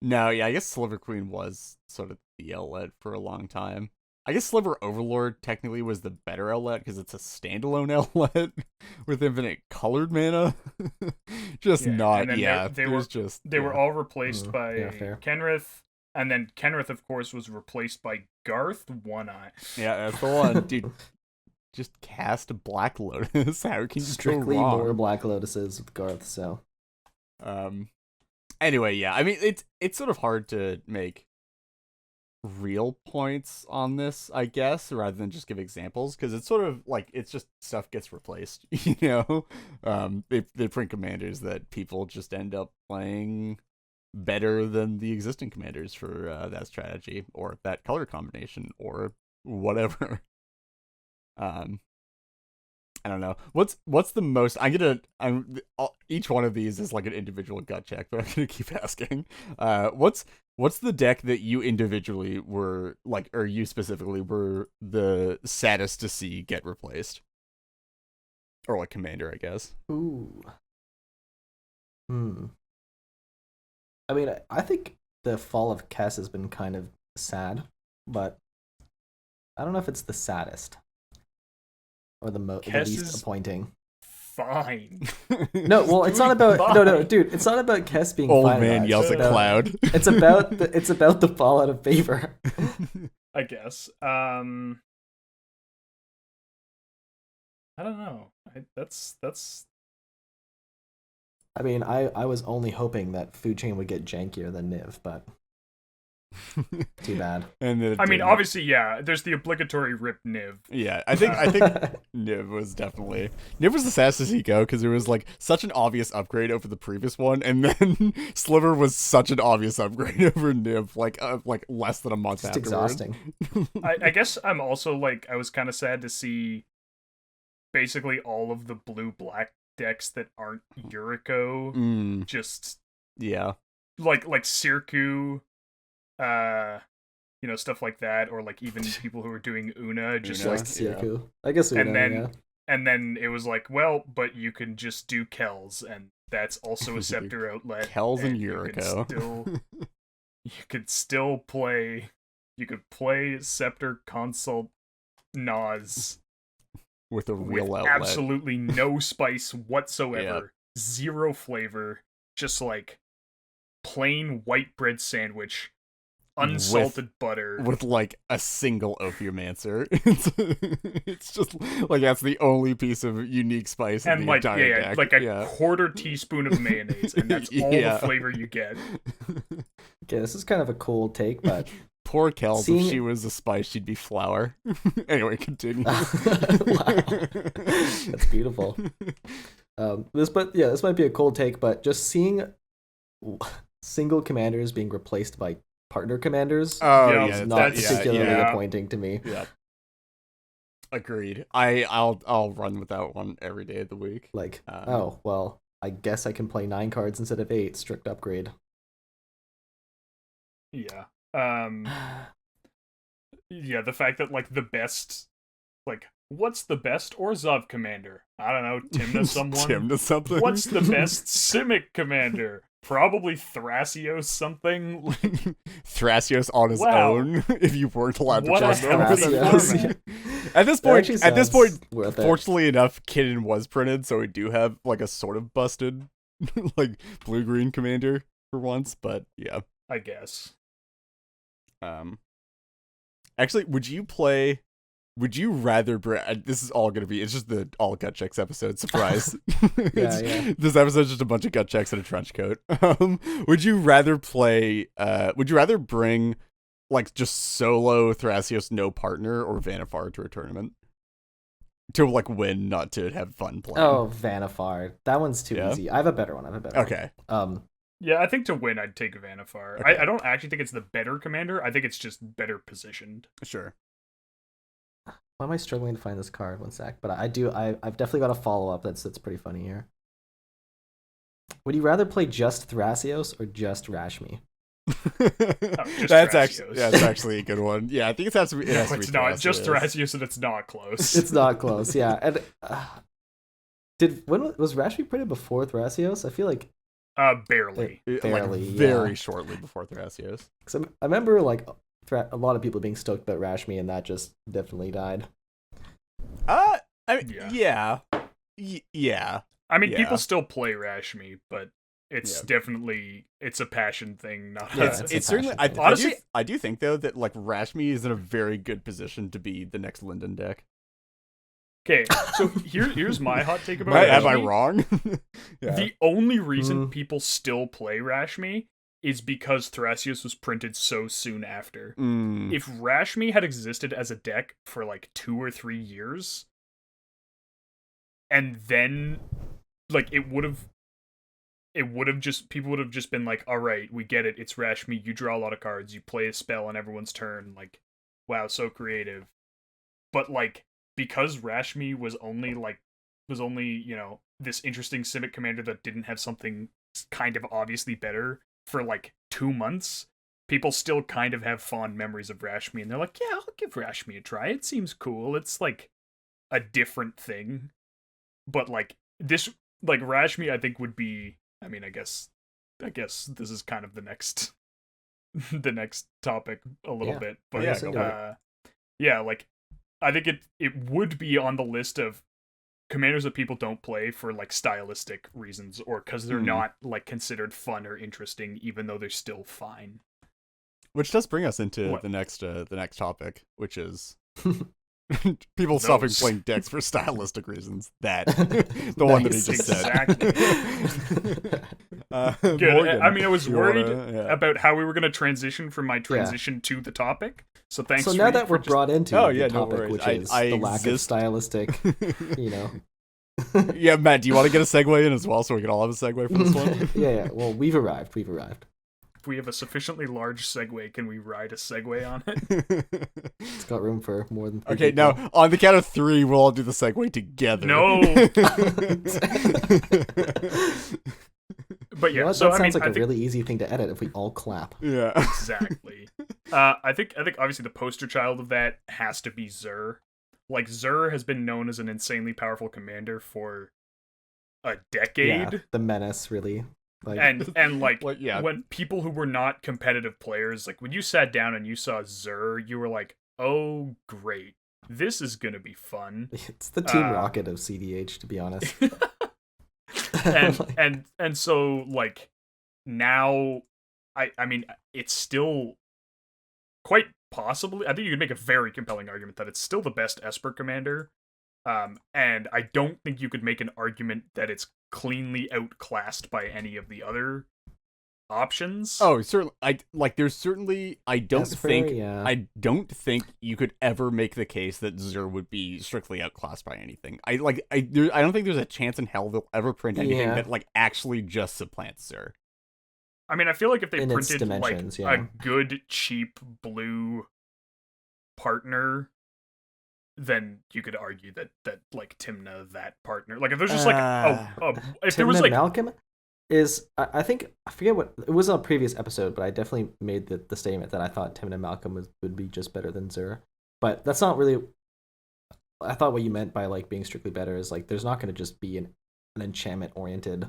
Speaker 1: No, yeah, I guess Sliver Queen was sort of the outlet for a long time. I guess Sliver Overlord technically was the better outlet because it's a standalone outlet with infinite colored mana. They were all replaced by Kenrith, and then Kenrith, of course, was replaced by Garth One-Eye. Yeah, that's the one, dude. Just cast a Black Lotus. How can you
Speaker 2: strictly
Speaker 1: go wrong?
Speaker 2: More Black Lotuses with Garth, so.
Speaker 1: Anyway, yeah. I mean, it's sort of hard to make real points on this, I guess, rather than just give examples, because it's sort of like it's just stuff gets replaced, you know. They print commanders that people just end up playing better than the existing commanders for that strategy or that color combination or whatever. I don't know. What's the most? Each one of these is like an individual gut check, but I'm gonna keep asking. What's the deck that you individually were like, or you specifically were the saddest to see get replaced, or like commander, I guess.
Speaker 2: Ooh. I mean, I think the fall of Kess has been kind of sad, but I don't know if it's the saddest or the least appointing.
Speaker 3: Fine.
Speaker 2: No, well, it's not about no, dude. It's not about Kess being
Speaker 1: old
Speaker 2: fine.
Speaker 1: Man yells at Cloud.
Speaker 2: It's about the fall out of favor.
Speaker 3: I guess. I don't know. That's.
Speaker 2: I mean, I was only hoping that Food Chain would get jankier than Niv, but too bad.
Speaker 1: And
Speaker 3: I mean, obviously, yeah. There's the obligatory rip Niv.
Speaker 1: Yeah, I think Niv was the saddest to see go, because there was like such an obvious upgrade over the previous one, and then Sliver was such an obvious upgrade over Niv, like less than a month after.
Speaker 2: It's exhausting.
Speaker 3: I guess I'm also like, I was kind of sad to see basically all of the blue-black decks that aren't Yuriko just like Sirku, stuff like that, or like even people who are doing Una just like
Speaker 2: Sirku. I guess Una,
Speaker 3: and then it was like, well, but you can just do Kells, and that's also a Scepter outlet.
Speaker 1: Kells and Yuriko.
Speaker 3: You could still play. You could play Scepter Consult Nas
Speaker 1: with a real outlet.
Speaker 3: Absolutely no spice whatsoever, zero flavor, just like plain white bread sandwich, unsalted butter
Speaker 1: with like a single Ophiomancer. It's just like that's the only piece of unique spice in the entire deck.
Speaker 3: Like a quarter teaspoon of mayonnaise, and that's all the flavor you get.
Speaker 2: Okay, this is kind of a cool take, but
Speaker 1: poor Kells, if she was a spice, she'd be flour. Anyway, continue.
Speaker 2: Wow, that's beautiful. This might be a cold take, but just seeing single commanders being replaced by partner commanders is not particularly appointing to me.
Speaker 1: Yeah, agreed. I'll run with that one every day of the week.
Speaker 2: Like, well, I guess I can play 9 cards instead of 8. Strict upgrade.
Speaker 3: Yeah. Yeah, the fact that like the best, like, what's the best Orzhov commander? I don't know, Timna someone.
Speaker 1: Timna something.
Speaker 3: What's the best Simic commander? Probably Thrasios something.
Speaker 1: Thrasios on his own, if you weren't allowed to trust him. At this point, fortunately enough, Kidden was printed, so we do have like a sort of busted like blue-green commander for once, but yeah.
Speaker 3: I guess.
Speaker 1: Actually, would you rather this is all gonna be, it's just the all gut checks episode, surprise. This episode's just a bunch of gut checks and a trench coat. Would you rather bring like just solo Thrasios no partner, or Vanifar to a tournament to like win, not to have fun playing?
Speaker 2: Oh, Vanifar, that one's too easy. I have a better one.
Speaker 1: Okay.
Speaker 3: Yeah, I think to win, I'd take Vanifar. Okay. I don't actually think it's the better commander. I think it's just better positioned.
Speaker 1: Sure.
Speaker 2: Why am I struggling to find this card? One sec. But I've definitely got a follow-up that's pretty funny here. Would you rather play just Thrasios or just Rashmi?
Speaker 1: That's actually a good one. Yeah, I think it has to be.
Speaker 3: It's not just Thrasios, and it's not close.
Speaker 2: It's not close. Yeah. And when was Rashmi printed before Thrasios? I feel like
Speaker 3: barely,
Speaker 1: very shortly before Thrasios.
Speaker 2: Because I remember like a lot of people being stoked about Rashmi, and that just definitely died.
Speaker 1: I mean,
Speaker 3: people still play Rashmi, but it's definitely it's a passion thing. Not
Speaker 1: it's certainly. Honestly, I do think though that like Rashmi is in a very good position to be the next Linden deck.
Speaker 3: Okay, so here's my hot take about Rashmi.
Speaker 1: Am I wrong?
Speaker 3: The only reason people still play Rashmi is because Thrasios was printed so soon after.
Speaker 1: Mm.
Speaker 3: If Rashmi had existed as a deck for like 2 or 3 years, and then like it would have just, people would have just been like, all right, we get it, it's Rashmi, you draw a lot of cards, you play a spell on everyone's turn, like, wow, so creative. But like, because Rashmi was only this interesting Simic commander that didn't have something kind of obviously better for like 2 months, people still kind of have fond memories of Rashmi, and they're like, yeah, I'll give Rashmi a try, it seems cool, it's like a different thing. But like this, like Rashmi, I think would be, I mean, I guess this is kind of the next the next topic a little bit, but yeah, like I think it would be on the list of commanders that people don't play for like stylistic reasons, or because they're not like considered fun or interesting, even though they're still fine.
Speaker 1: Which does bring us into the next topic, which is people stopping playing decks for stylistic reasons. That the one that he just said.
Speaker 3: Good.
Speaker 1: Morgan,
Speaker 3: I mean, I was worried about how we were going to transition from my transition to the topic. So thanks.
Speaker 2: So now that we're brought into the topic,
Speaker 1: no
Speaker 2: which is the lack of stylistic,
Speaker 1: Yeah, Matt, do you want to get a segue in as well, so we can all have a segue for this one?
Speaker 2: Yeah. Well, we've arrived.
Speaker 3: If we have a sufficiently large segue, can we ride a segue on it?
Speaker 2: It's got room for more than
Speaker 1: 3 Okay, people. Now, on the count of 3, we'll all do the segue together.
Speaker 3: No! But yeah,
Speaker 2: that sounds like a really easy thing to edit if we all clap.
Speaker 1: Yeah.
Speaker 3: Exactly. I think obviously the poster child of that has to be Zur. Like, Zur has been known as an insanely powerful commander for a decade.
Speaker 2: Yeah, the menace, really.
Speaker 3: Like, and like when people who were not competitive players, like when you sat down and you saw Zur, you were like, oh great, this is gonna be fun.
Speaker 2: It's the Team Rocket of CDH, to be honest.
Speaker 3: and so like now I mean it's still quite possibly, I think you could make a very compelling argument that it's still the best Esper commander. And I don't think you could make an argument that it's cleanly outclassed by any of the other options.
Speaker 1: Oh, certainly. I don't think you could ever make the case that Zur would be strictly outclassed by anything. I don't think there's a chance in hell they'll ever print anything that like actually just supplants Zur.
Speaker 3: I mean, I feel like if they printed like a good cheap blue partner, then you could argue that like Tymna, that partner, like if there's just like if
Speaker 2: Tymna
Speaker 3: there was like
Speaker 2: Malcolm is, I think, I forget what it was on a previous episode, but I definitely made the statement that I thought Tymna Malcolm would be just better than Zur, but that's not really. I thought what you meant by like being strictly better is like there's not going to just be an enchantment oriented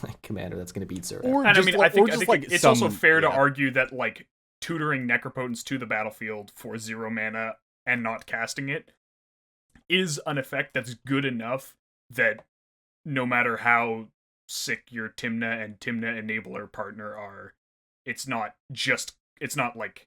Speaker 2: like commander that's going to beat Zur.
Speaker 3: And I mean, I think it's also fair to argue that like tutoring Necropotence to the battlefield for 0 mana and not casting it is an effect that's good enough that no matter how sick your Tymna and Tymna enabler partner are, it's not like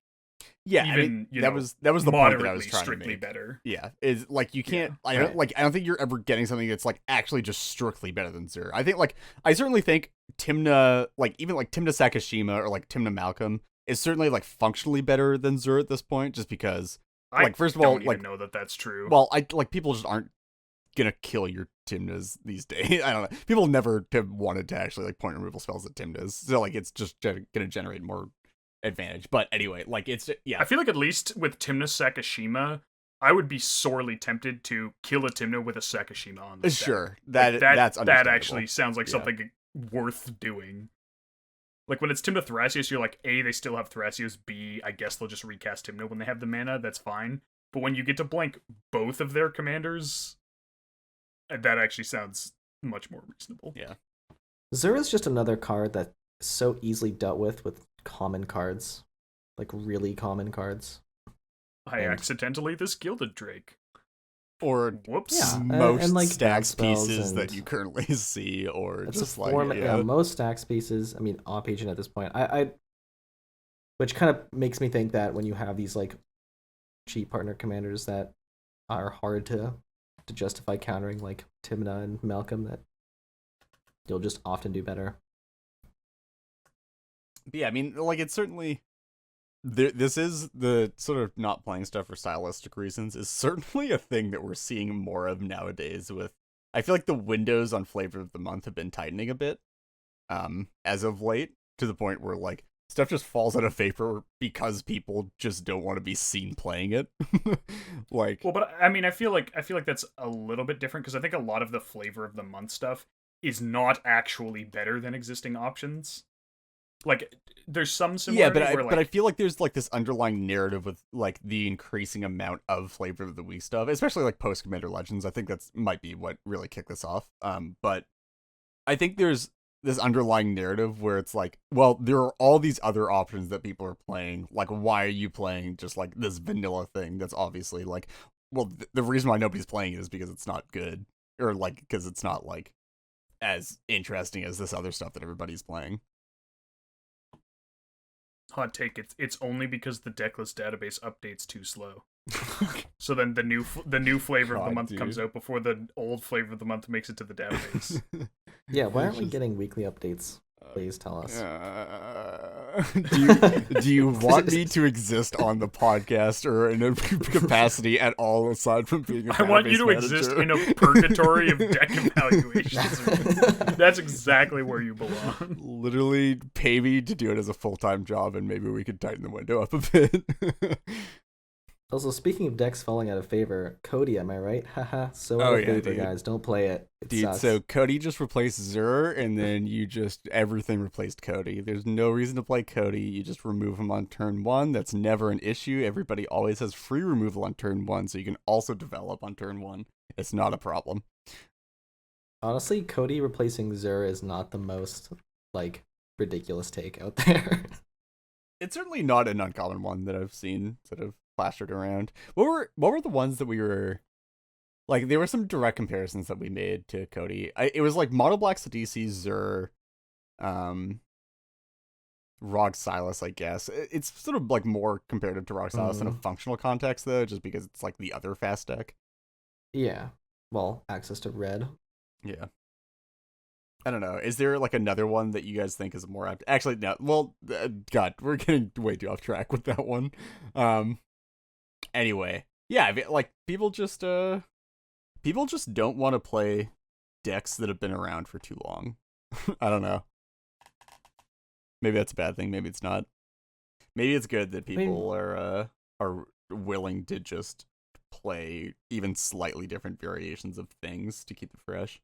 Speaker 3: even, that was the point that I was trying to make. Better.
Speaker 1: Yeah, is like you can't. Yeah. I don't think you're ever getting something that's like actually just strictly better than Zur. I think I certainly think Tymna, like even like Tymna Sakashima or like Tymna Malcolm is certainly like functionally better than Zur at this point, just because. Like, first of all,
Speaker 3: don't even know that that's true.
Speaker 1: Well, people just aren't gonna kill your Tymnas these days. I don't know. People never have wanted to actually like point removal spells at Tymnas, so like it's just gonna generate more advantage. But anyway, like it's
Speaker 3: I feel like at least with Tymna Sakashima, I would be sorely tempted to kill a Tymna with a Sakashima on the stack.
Speaker 1: Sure, that's
Speaker 3: that actually sounds like something worth doing. Like, when it's Tymna Thrasios, you're like, A, they still have Thrasios, B, I guess they'll just recast Tymna when they have the mana, that's fine. But when you get to blank both of their commanders, that actually sounds much more reasonable.
Speaker 1: Yeah.
Speaker 2: Zur is just another card that's so easily dealt with common cards. Like, really common cards.
Speaker 3: I accidentally this Gilded Drake.
Speaker 1: Or
Speaker 3: whoops,
Speaker 1: most and like stacks pieces that you currently see, or just like
Speaker 2: most stacks pieces. I mean, off agent at this point, I which kind of makes me think that when you have these like cheap partner commanders that are hard to justify countering, like Tymna and Malcolm, that you'll just often do better.
Speaker 1: But yeah, I mean, like, it's certainly this is the sort of not playing stuff for stylistic reasons is certainly a thing that we're seeing more of nowadays. With I feel like the windows on flavor of the month have been tightening a bit, as of late, to the point where like stuff just falls out of favor because people just don't want to be seen playing it. Like,
Speaker 3: well, but I mean, I feel like that's a little bit different because I think a lot of the flavor of the month stuff is not actually better than existing options. Like, there's some similarity.
Speaker 1: Yeah,
Speaker 3: but
Speaker 1: I feel like there's like this underlying narrative with like the increasing amount of flavor of the week stuff, especially like post Commander Legends. I think that's might be what really kicked this off. But I think there's this underlying narrative where it's like, well, there are all these other options that people are playing. Like, why are you playing just like this vanilla thing that's obviously like, well, the reason why nobody's playing it is because it's not good, or like because it's not like as interesting as this other stuff that everybody's playing.
Speaker 3: Hot take: it's only because the Decklist database updates too slow. So then the new flavor of the month comes out before the old flavor of the month makes it to the database.
Speaker 2: Yeah, why aren't we getting weekly updates? Please tell us.
Speaker 1: Do you want me to exist on the podcast or in a capacity at all aside from being a database
Speaker 3: I want you to
Speaker 1: manager?
Speaker 3: exist in a purgatory of deck evaluations. That's exactly where you belong.
Speaker 1: Literally pay me to do it as a full-time job, and maybe we could tighten the window up a bit.
Speaker 2: Also, speaking of decks falling out of favor, Cody, am I right? Haha, so
Speaker 1: Oh,
Speaker 2: out of
Speaker 1: yeah,
Speaker 2: favor,
Speaker 1: dude.
Speaker 2: guys. Don't play it. It
Speaker 1: Dude,
Speaker 2: sucks.
Speaker 1: so Cody just replaced Zur, and then everything replaced Cody. There's no reason to play Cody. You just remove him on turn 1. That's never an issue. Everybody always has free removal on turn 1, so you can also develop on turn 1. It's not a problem.
Speaker 2: Honestly, Cody replacing Zur is not the most, like, ridiculous take out there.
Speaker 1: It's certainly not an uncommon one that I've seen sort of plastered around. What were the ones that we were... Like, there were some direct comparisons that we made to Cody. It was like Mono Black Sidisi, Zur, Rog Silas, I guess. It's sort of like more comparative to Rog Silas in a functional context, though, just because it's like the other fast deck.
Speaker 2: Yeah. Well, access to red.
Speaker 1: Yeah. I don't know. Is there like another one that you guys think is more apt? Actually, no. Well, God, we're getting way too off track with that one. Anyway, yeah, like people just don't want to play decks that have been around for too long. I don't know. Maybe that's a bad thing. Maybe it's not. Maybe it's good that people are willing to just play even slightly different variations of things to keep it fresh.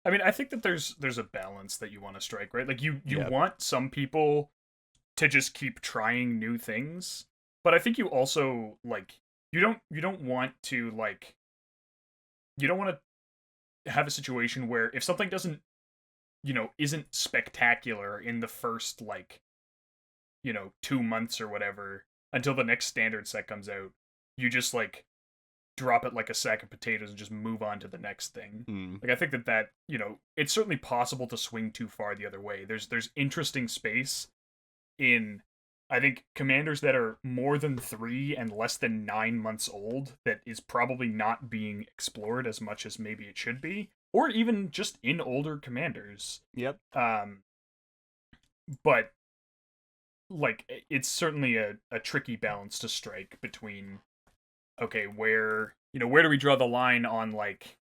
Speaker 3: I mean, I think that there's a balance that you want to strike, right? Like you
Speaker 1: Yep.
Speaker 3: want some people to just keep trying new things, but I think you also like you don't want to have a situation where if something doesn't isn't spectacular in the first 2 months or whatever until the next standard set comes out, you just like drop it like a sack of potatoes and just move on to the next thing. Like I think that it's certainly possible to swing too far the other way. There's interesting space in, I think, commanders that are more than 3 and less than 9 months old that is probably not being explored as much as maybe it should be, or even just in older commanders.
Speaker 1: Yep.
Speaker 3: But like it's certainly a tricky balance to strike between, okay, where do we draw the line on like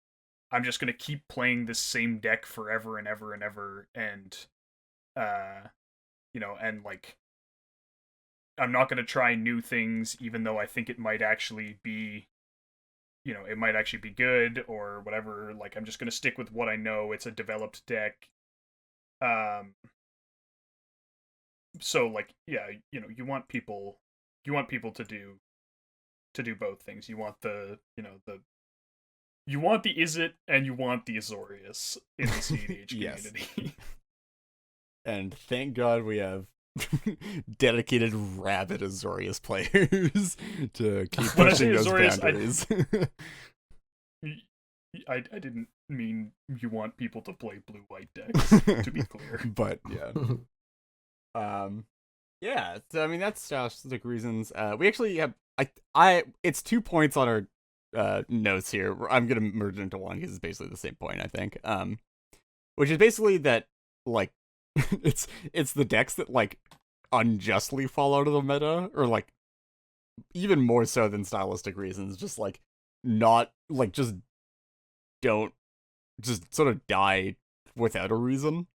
Speaker 3: I'm just gonna keep playing this same deck forever and ever and ever and and like I'm not gonna try new things even though I think it might actually be good or whatever. Like I'm just gonna stick with what I know. It's a developed deck. So like yeah, you want people to do both things. You want you want the Izzet and you want the Azorius in the CEDH community.
Speaker 1: And thank God we have dedicated rabid Azorius players to keep pushing those
Speaker 3: Azorius,
Speaker 1: boundaries.
Speaker 3: I didn't mean you want people to play blue-white decks, to be clear.
Speaker 1: But yeah. Yeah, so I mean that's stylistic reasons. We actually have it's 2 points on our notes here. I'm gonna merge it into one because it's basically the same point, I think. Which is basically that like it's the decks that like unjustly fall out of the meta, or like even more so than stylistic reasons, just like not like just don't just sort of die without a reason.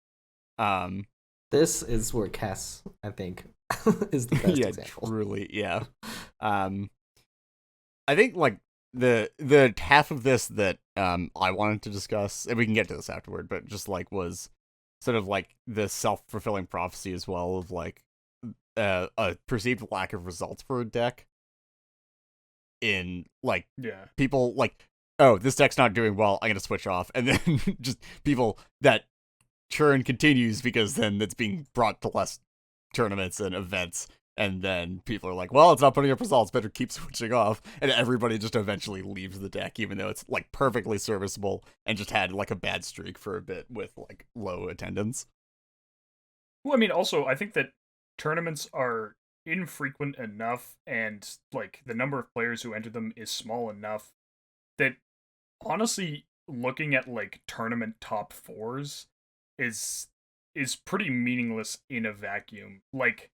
Speaker 2: This is where Cass, I think, is the best
Speaker 1: yeah,
Speaker 2: example.
Speaker 1: Truly, yeah. I think like the half of this that I wanted to discuss, and we can get to this afterward, but just like was sort of like the self-fulfilling prophecy as well of like a perceived lack of results for a deck in like people like, oh, this deck's not doing well, I'm gonna switch off, and then just people that churn continues because then it's being brought to less tournaments and events, and then people are like, well, it's not putting up results, better keep switching off, and everybody just eventually leaves the deck even though it's like perfectly serviceable and just had like a bad streak for a bit with like low attendance.
Speaker 3: Well, I mean, also I think that tournaments are infrequent enough and like the number of players who enter them is small enough that honestly looking at like tournament top fours is pretty meaningless in a vacuum. Like,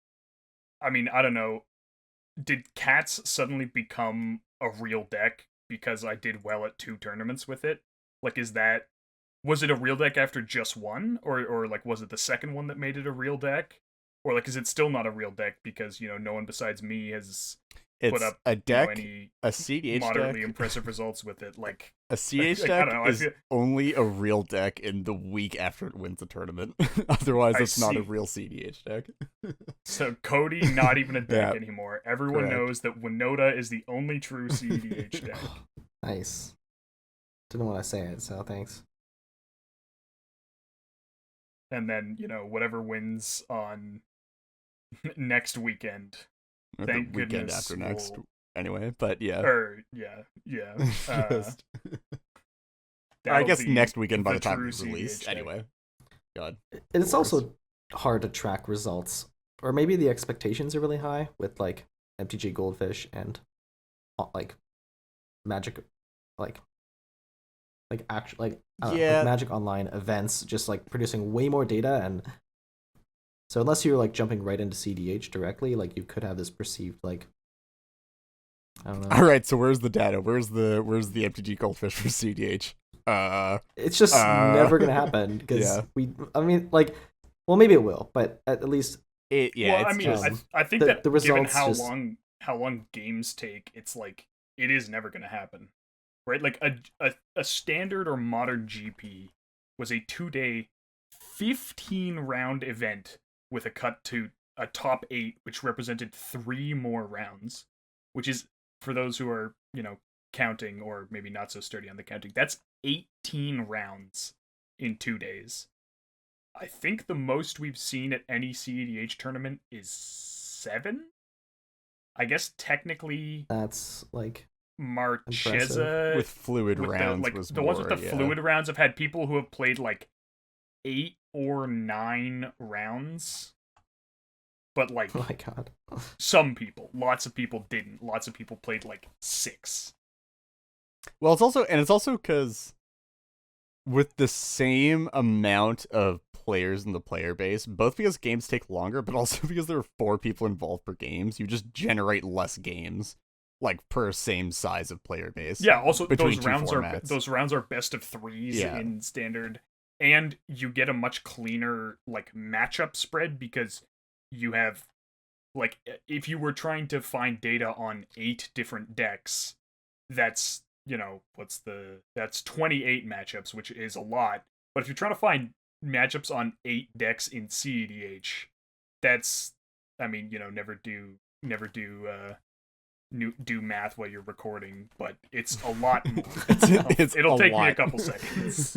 Speaker 3: I mean, I don't know, did Cats suddenly become a real deck because I did well at 2 tournaments with it? Like, was it a real deck after just one, or like was it the second one that made it a real deck, or like is it still not a real deck because no one besides me has put up
Speaker 1: a deck,
Speaker 3: any
Speaker 1: a CDH
Speaker 3: moderately
Speaker 1: deck.
Speaker 3: impressive results with it? Like
Speaker 1: a CDH deck is only a real deck in the week after it wins the tournament. Otherwise, it's not a real CDH deck.
Speaker 3: So Cody, not even a deck anymore. Everyone knows that Winota is the only true CDH deck.
Speaker 2: Nice. Didn't want to say it, so thanks.
Speaker 3: And then, whatever wins on next weekend.
Speaker 1: Or
Speaker 3: thank
Speaker 1: the weekend
Speaker 3: goodness
Speaker 1: after next. Anyway, but yeah.
Speaker 3: Yeah.
Speaker 1: I guess next weekend by the time it's released. Anyway. God.
Speaker 2: And it's also hard to track results. Or maybe the expectations are really high with like MTG Goldfish and like Magic like Magic Online events just like producing way more data, and so unless you're like jumping right into CDH directly, like you could have this perceived like I don't know.
Speaker 1: All right, so where's the data? Where's the MTG Goldfish for CDH?
Speaker 2: It's just never gonna happen because maybe it will, but at least
Speaker 3: I think that
Speaker 2: the results
Speaker 3: given how long games take, it's like it is never gonna happen. Right, like a standard or modern GP was a 2-day, 15-round event with a cut to a top 8, which represented 3 more rounds. Which is, for those who are counting or maybe not so sturdy on the counting, that's 18 rounds in 2 days. I think the most we've seen at any CEDH tournament is 7. I guess technically
Speaker 2: that's like.
Speaker 3: Marchesa
Speaker 1: with fluid rounds was
Speaker 3: the ones with the fluid rounds have had people who have played like 8 or 9 rounds, but like
Speaker 2: oh my god,
Speaker 3: lots of people didn't. Lots of people played like 6.
Speaker 1: Well, it's also because with the same amount of players in the player base, both because games take longer, but also because there are 4 people involved per games, you just generate less games. Like per same size of player base.
Speaker 3: Yeah, also those rounds are best of 3s in standard, and you get a much cleaner like matchup spread because you have like if you were trying to find data on 8 different decks, that's that's 28 matchups, which is a lot. But if you're trying to find matchups on 8 decks in CEDH, that's never do math while you're recording, but it's a lot more. It'll take me a couple seconds.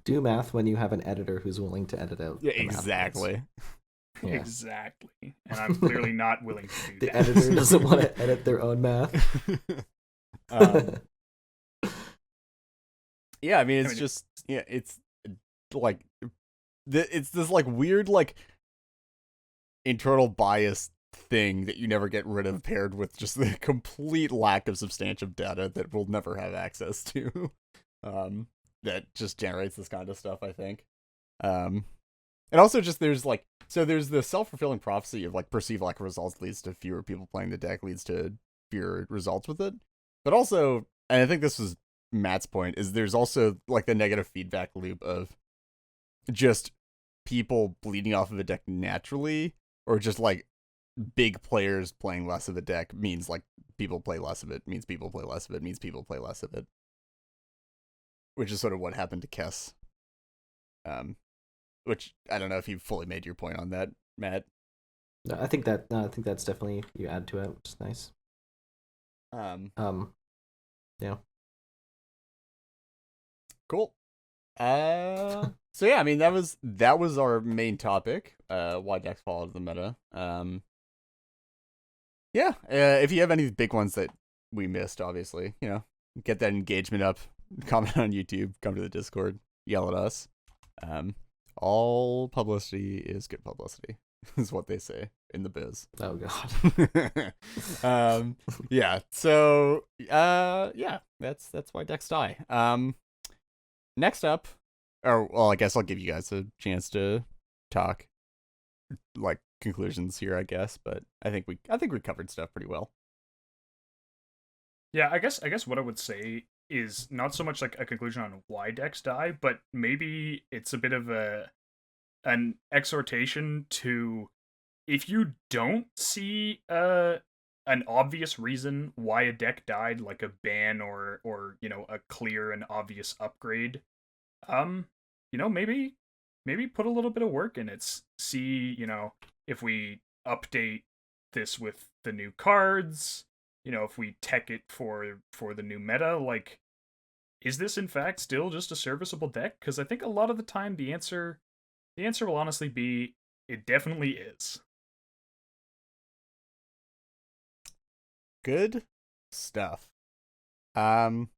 Speaker 2: Do math when you have an editor who's willing to edit out.
Speaker 1: Yeah, exactly.
Speaker 2: Yeah.
Speaker 3: Exactly. And I'm clearly not willing to do
Speaker 2: the
Speaker 3: that.
Speaker 2: The editor doesn't want to edit their own math.
Speaker 1: Yeah, I mean, it's like it's this like weird like internal bias thing that you never get rid of, paired with just the complete lack of substantive data that we'll never have access to, that just generates this kind of stuff, I think. And also just there's like, so there's the self-fulfilling prophecy of like perceived lack of results leads to fewer people playing the deck, leads to fewer results with it. But also, and I think this was Matt's point, is there's also like the negative feedback loop of just people bleeding off of a deck naturally, or just like big players playing less of a deck means like people play less of it, means people play less of it, means people play less of it. Which is sort of what happened to Kess. Which I don't know if you fully made your point on that, Matt.
Speaker 2: No, I think that's definitely, you add to it, which is nice. Yeah.
Speaker 1: Cool. So yeah, I mean that was our main topic. Why decks fall out of the meta. Yeah. If you have any big ones that we missed, obviously, get that engagement up. Comment on YouTube. Come to the Discord. Yell at us. All publicity is good publicity, is what they say in the biz.
Speaker 2: Oh god.
Speaker 1: Yeah. So yeah, that's why decks die. Next up, or well, I guess I'll give you guys a chance to talk, like conclusions here, I guess. But I think we covered stuff pretty well.
Speaker 3: Yeah, I guess what I would say is not so much like a conclusion on why decks die, but maybe it's a bit of an exhortation to, if you don't see an obvious reason why a deck died, like a ban or a clear and obvious upgrade, maybe put a little bit of work in it. See, if we update this with the new cards, if we tech it for the new meta, like, is this in fact still just a serviceable deck? Because I think a lot of the time the answer will honestly be, it definitely is.
Speaker 1: Good stuff. That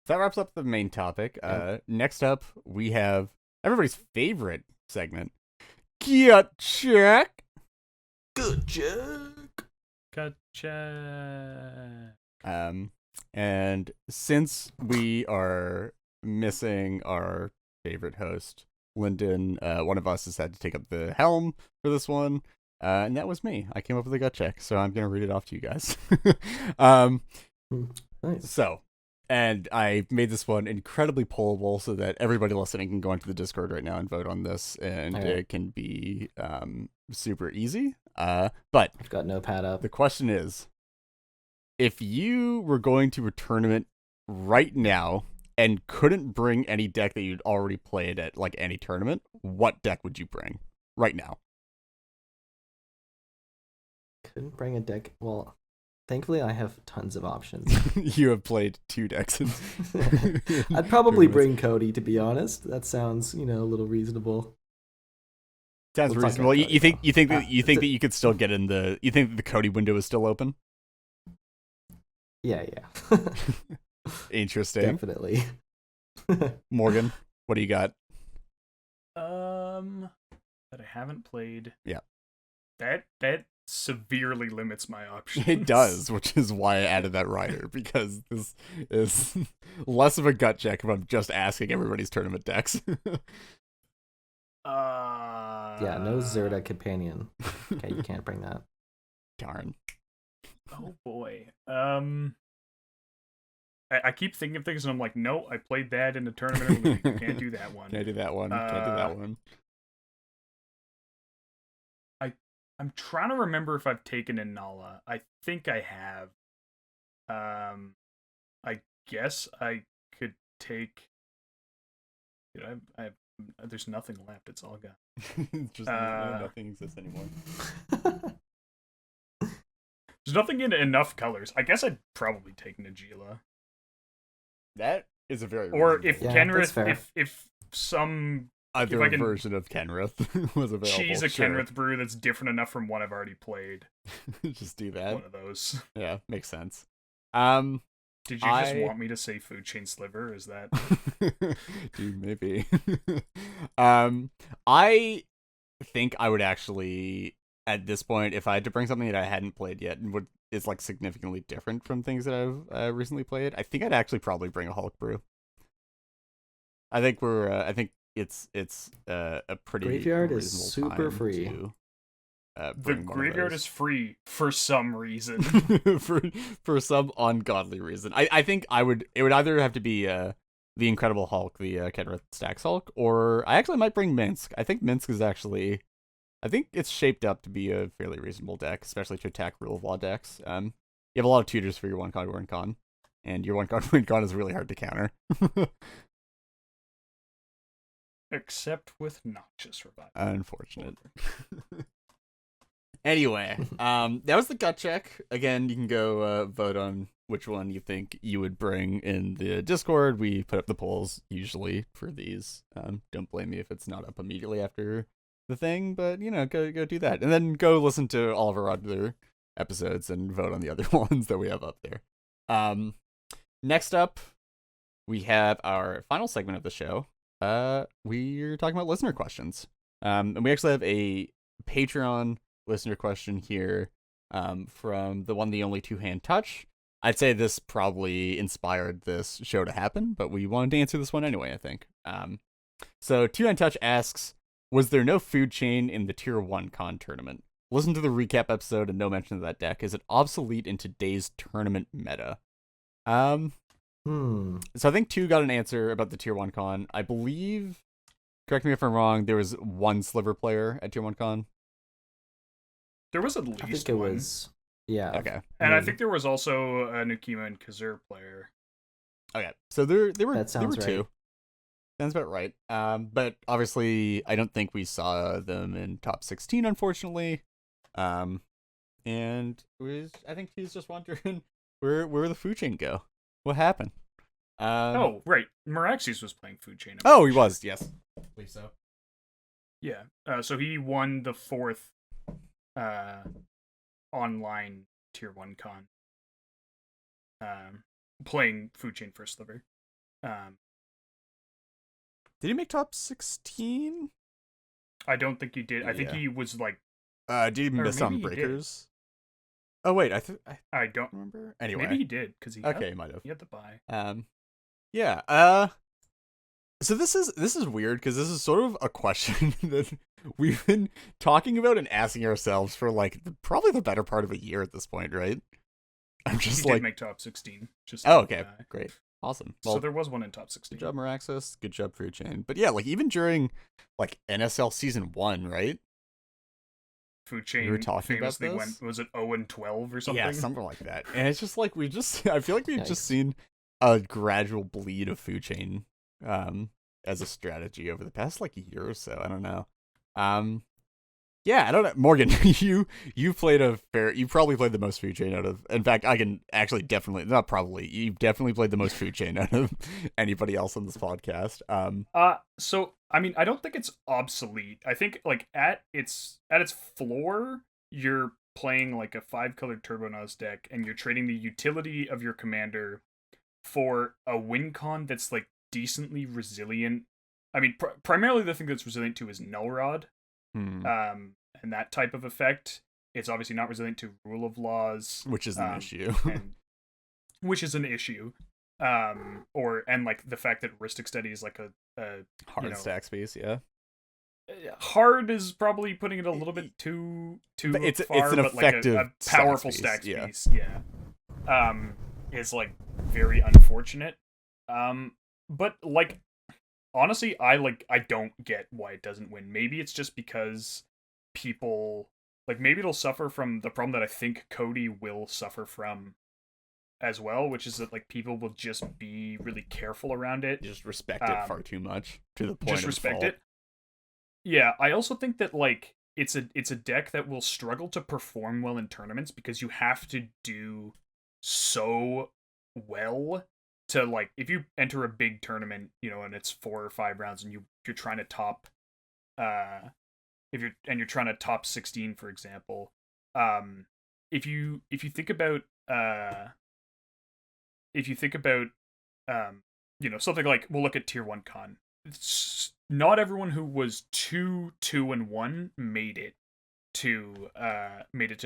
Speaker 1: wraps up the main topic. Next up, we have everybody's favorite segment, Gut Check.
Speaker 2: Good check.
Speaker 3: Gotcha.
Speaker 1: And since we are missing our favorite host, Lyndon, one of us has had to take up the helm for this one, and that was me. I came up with a gut check, so I'm gonna read it off to you guys.
Speaker 2: Nice.
Speaker 1: So, and I made this one incredibly pollable so that everybody listening can go into the Discord right now and vote on this, and it can be super easy. But
Speaker 2: I've got Notepad up.
Speaker 1: The question is, if you were going to a tournament right now and couldn't bring any deck that you'd already played at like any tournament, what deck would you bring right now?
Speaker 2: Couldn't bring a deck. Well, thankfully I have tons of options.
Speaker 1: You have played 2 decks.
Speaker 2: I'd probably bring Cody, to be honest. That sounds, a little reasonable.
Speaker 1: Sounds reasonable. You think that you could still get in the? You think the Cody window is still open?
Speaker 2: Yeah.
Speaker 1: Interesting.
Speaker 2: Definitely.
Speaker 1: Morgan, what do you got?
Speaker 3: That I haven't played.
Speaker 1: Yeah.
Speaker 3: That severely limits my options.
Speaker 1: It does, which is why I added that rider, because this is less of a gut check if I'm just asking everybody's tournament decks.
Speaker 2: Yeah, no Zerda companion. Okay, you can't bring that.
Speaker 1: Darn.
Speaker 3: Oh boy. I keep thinking of things and I'm like, no, I played that in a tournament. Can't do that one.
Speaker 1: Can't do that one. Can't do that one.
Speaker 3: I'm trying to remember if I've taken Inala. I think I have. I guess I could take. There's nothing left. It's all gone.
Speaker 1: Just nothing exists anymore.
Speaker 3: There's nothing in enough colors. I guess I'd probably take Najila.
Speaker 1: That is a very.
Speaker 3: Or if
Speaker 2: Kenrith,
Speaker 3: if some
Speaker 1: other version of Kenrith was available.
Speaker 3: Cheese a Kenrith brew that's different enough from one I've already played.
Speaker 1: Just do that.
Speaker 3: One of those.
Speaker 1: Yeah, makes sense.
Speaker 3: Did you just want me to say food chain sliver? Is that?
Speaker 1: Dude, maybe. I think I would actually, at this point, if I had to bring something that I hadn't played yet and is like significantly different from things that I've recently played, I think I'd actually probably bring a Hulk brew. I think it's a pretty
Speaker 2: graveyard is
Speaker 1: reasonable
Speaker 2: super
Speaker 1: time
Speaker 2: free.
Speaker 1: to,
Speaker 3: The
Speaker 1: bring one of
Speaker 3: graveyard
Speaker 1: those.
Speaker 3: is free for some reason.
Speaker 1: for some ungodly reason. I think it would either have to be the Incredible Hulk, the Kenrith Stacks Hulk, or I actually might bring Minsk. I think Minsk is actually, I think it's shaped up to be a fairly reasonable deck, especially to attack Rule of Law decks. You have a lot of tutors for your one card win con, and your one card win con is really hard to counter.
Speaker 3: Except with Noxious Revival.
Speaker 1: Unfortunate. Anyway, that was the gut check. Again, you can go vote on which one you think you would bring in the Discord. We put up the polls usually for these. Don't blame me if it's not up immediately after the thing, but go do that, and then go listen to all of our other episodes and vote on the other ones that we have up there. Next up, we have our final segment of the show. We're talking about listener questions. And we actually have a Patreon listener question here from the one, the only Two-Hand Touch. I'd say this probably inspired this show to happen, but we wanted to answer this one anyway, I think. So Two-Hand Touch asks, was there no food chain in the Tier 1 con tournament? Listen to the recap episode and no mention of that deck. Is it obsolete in today's tournament meta? So I think 2 got an answer about the Tier 1 con. I believe, correct me if I'm wrong, there was one Sliver player at Tier 1 con.
Speaker 3: There was at least
Speaker 2: I think it
Speaker 3: one.
Speaker 2: was, yeah.
Speaker 1: Okay.
Speaker 3: And I think there was also a Nukima and Kazur player.
Speaker 1: Okay. So there were
Speaker 2: That sounds
Speaker 1: there were 2.
Speaker 2: right.
Speaker 1: Sounds about right. But obviously I don't think we saw them in top 16, unfortunately. And I think he's just wondering where the food chain go. What happened?
Speaker 3: Oh, right. Meraxes was playing Food Chain.
Speaker 1: Oh, he was, yes. I believe so.
Speaker 3: Yeah. So he won the 4th online Tier 1 con. Playing Food Chain for Sliver.
Speaker 1: Did he make top 16?
Speaker 3: I don't think he did. I think he was like...
Speaker 1: did he miss on Breakers? Oh, wait,
Speaker 3: I don't
Speaker 1: remember. Anyway.
Speaker 3: Maybe he did, because he
Speaker 1: he might have.
Speaker 3: He had the buy.
Speaker 1: Yeah. So this is weird, because this is sort of a question that we've been talking about and asking ourselves for like probably the better part of a year at this point, right? I'm just
Speaker 3: he did make top 16. Just
Speaker 1: okay, great, awesome. Well,
Speaker 3: so there was one in top 16.
Speaker 1: Good job, Meraxis. Good job, Food Chain. But yeah, like even during like NSL season 1, right?
Speaker 3: Food Chain
Speaker 1: we were talking
Speaker 3: famously
Speaker 1: about this?
Speaker 3: went, was it 0-12 or something?
Speaker 1: Yeah, something like that. And it's just like I feel like we've just seen a gradual bleed of Food Chain as a strategy over the past like year or so. I don't know. Yeah, I don't know. Morgan, you probably played the most Food Chain out of, in fact, I can actually you've definitely played the most Food Chain out of anybody else on this podcast.
Speaker 3: So I mean, I don't think it's obsolete. I think like at its floor, you're playing like a 5-colored Turbonaut deck, and you're trading the utility of your commander for a win con that's like decently resilient. I mean, primarily the thing that's resilient to is Null Rod. And that type of effect. It's obviously not resilient to Rule of Laws,
Speaker 1: which is an issue.
Speaker 3: Which is an issue. And like the fact that Ristic Study is like a
Speaker 1: hard stack space, yeah.
Speaker 3: Hard is probably putting it a little bit too far,
Speaker 1: it's an effective,
Speaker 3: like a powerful
Speaker 1: stack
Speaker 3: space, yeah. Is like very unfortunate. But like honestly, I don't get why it doesn't win. Maybe it's just because people like maybe it'll suffer from the problem that I think Cody will suffer from as well, which is that like people will just be really careful around it.
Speaker 1: Just respect it far too much to the point
Speaker 3: just
Speaker 1: of
Speaker 3: respect
Speaker 1: fault.
Speaker 3: it. Yeah, I also think that like it's a deck that will struggle to perform well in tournaments because you have to do so well to like if you enter a big tournament, and it's 4 or 5 rounds and you're trying to top if you're trying to top 16, for example, if you think about something like, we'll look at Tier 1 con. Not everyone who was 2-2-1 made it to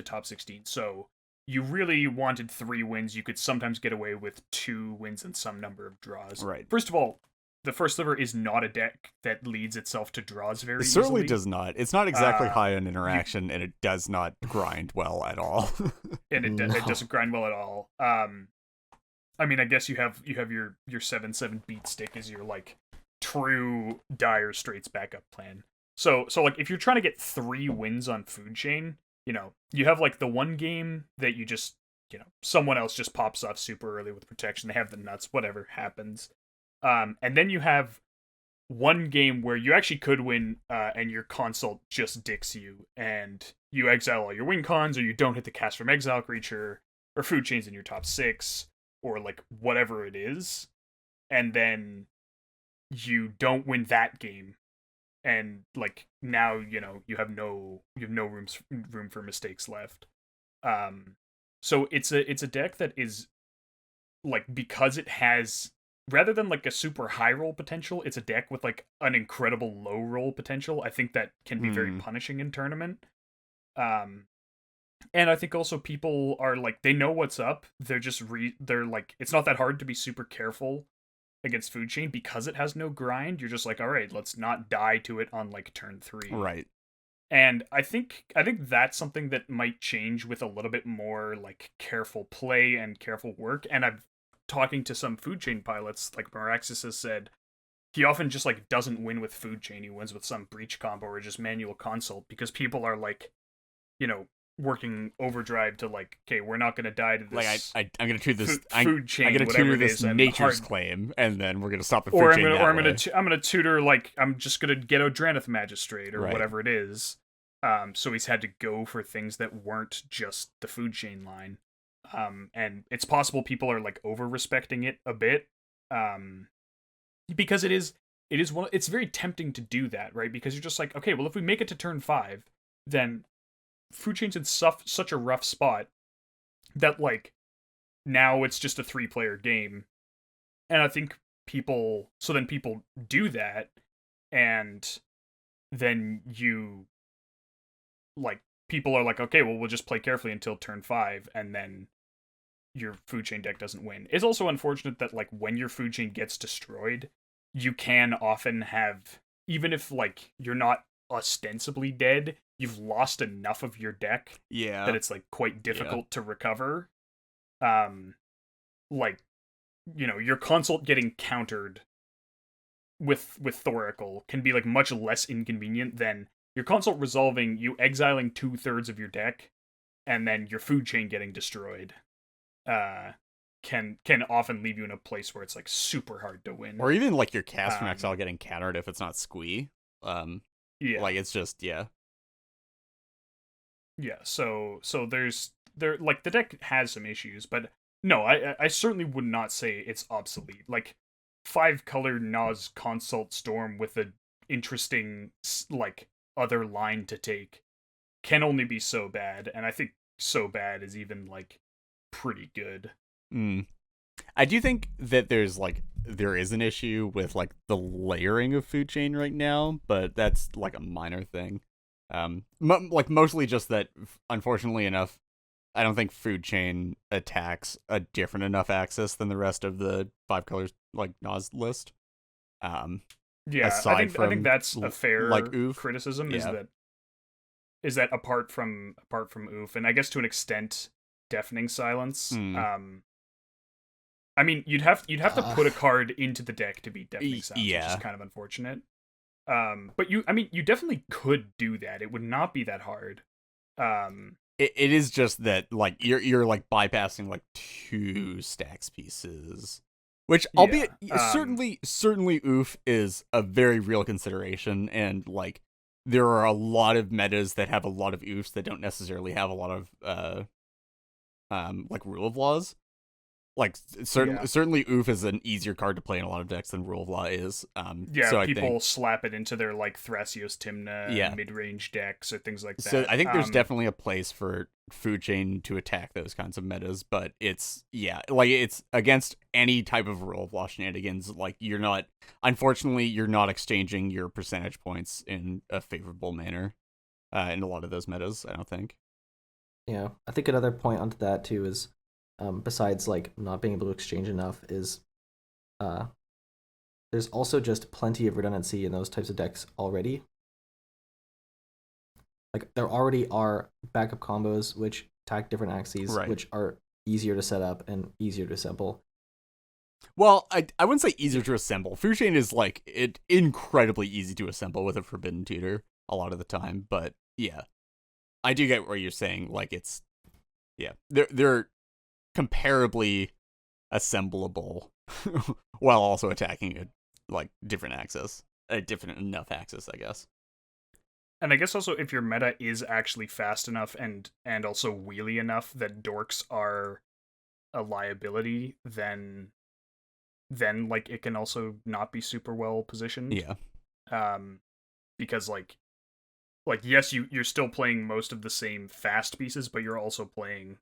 Speaker 3: top 16. So you really wanted 3 wins. You could sometimes get away with 2 wins and some number of draws.
Speaker 1: Right.
Speaker 3: First of all, the First Sliver is not a deck that leads itself to draws very
Speaker 1: It certainly
Speaker 3: easily.
Speaker 1: does not. It's not exactly high on interaction, and it does not grind well at all.
Speaker 3: And it doesn't grind well at all. I mean, I guess you have your 7/7 beat stick as your like true dire straits backup plan. So like if you're trying to get 3 wins on Food Chain, you have like the one game that you just someone else just pops off super early with protection. They have the nuts, whatever happens. And then you have one game where you actually could win, and your consult just dicks you, and you exile all your win cons, or you don't hit the cast from exile creature, or Food Chain's in your top 6, or like whatever it is, and then you don't win that game, and like now you have no room for mistakes left. So it's a deck that is like, because it has, rather than like a super high roll potential, it's a deck with like an incredible low roll potential. I think that can be very punishing in tournament. And I think also people are like, they know what's up. They're just they're like, it's not that hard to be super careful against Food Chain because it has no grind. You're just like, all right, let's not die to it on like turn 3.
Speaker 1: Right.
Speaker 3: And I think that's something that might change with a little bit more like careful play and careful work. And I'm talking to some Food Chain pilots, like Maraxis has said, he often just like doesn't win with Food Chain. He wins with some breach combo or just manual consult, because people are like, working overdrive to like, okay, we're not going to die to this.
Speaker 1: Like I'm going to tutor this
Speaker 3: Food Chain.
Speaker 1: I'm going to tutor this nature's
Speaker 3: hard
Speaker 1: claim, and then we're going to stop the Food
Speaker 3: or
Speaker 1: Chain.
Speaker 3: I'm going to tutor, like, I'm just going to get Odraneth Magistrate or
Speaker 1: right.
Speaker 3: whatever it is. So he's had to go for things that weren't just the Food Chain line. And it's possible people are like over respecting it a bit. Because it's very tempting to do that, right? Because you're just like, okay, well, if we make it to turn 5, then Food Chain's in such a rough spot that like now it's just a 3-player game. And I think people do that, and then you like, people are like, okay, well, we'll just play carefully until turn 5, and then your Food Chain deck doesn't win. It's also unfortunate that like when your Food Chain gets destroyed, you can often have, even if like you're not ostensibly dead, you've lost enough of your deck that it's like quite difficult to recover. Like, your consult getting countered with Thoracle can be like much less inconvenient than your consult resolving, you exiling 2/3 of your deck, and then your Food Chain getting destroyed. Can often leave you in a place where it's like super hard to win,
Speaker 1: or even like your cast from exile getting countered if it's not squee. Like it's just
Speaker 3: so there like, the deck has some issues, but no, I certainly would not say it's obsolete. Like, 5-color Nas Consult Storm with a interesting like other line to take can only be so bad, and I think so bad is even like pretty good.
Speaker 1: I do think that there is an issue with like the layering of Food Chain right now, but that's like a minor thing. Like mostly just that, unfortunately enough, I don't think Food Chain attacks a different enough axis than the rest of the 5 colors like Nas list.
Speaker 3: Yeah, I think that's a fair
Speaker 1: like oof
Speaker 3: criticism. Is that apart from oof, and I guess to an extent, Deafening Silence. I mean, you'd have to put a card into the deck to beat Deafening Silence, which is kind of unfortunate. But you definitely could do that. It would not be that hard.
Speaker 1: It is just that like you're like bypassing like 2 stacks pieces, which albeit certainly oof is a very real consideration, and like there are a lot of metas that have a lot of oofs that don't necessarily have a lot of like Rule of Laws. Like certainly oof is an easier card to play in a lot of decks than Rule of Law is. So people
Speaker 3: slap it into their like Thrasios Timna mid-range decks or things like that.
Speaker 1: So I think there's definitely a place for Food Chain to attack those kinds of metas, but it's against any type of Rule of Law shenanigans. Like unfortunately you're not exchanging your percentage points in a favorable manner in a lot of those metas, I don't think.
Speaker 2: Yeah, I think another point onto that too is, besides like not being able to exchange enough, is there's also just plenty of redundancy in those types of decks already. Like, there already are backup combos which attack different axes,
Speaker 1: Right.
Speaker 2: which are easier to set up and easier to assemble.
Speaker 1: Well, I wouldn't say easier to assemble. Food Chain is like incredibly easy to assemble with a Forbidden Tutor a lot of the time, but yeah, I do get what you're saying. Like they're comparably assemblable while also attacking a different axis, a different enough axis, I guess.
Speaker 3: And I guess also if your meta is actually fast enough and also wheelie enough that dorks are a liability, then like it can also not be super well positioned.
Speaker 1: Yeah.
Speaker 3: Because like yes, you're still playing most of the same fast pieces, but you're also playing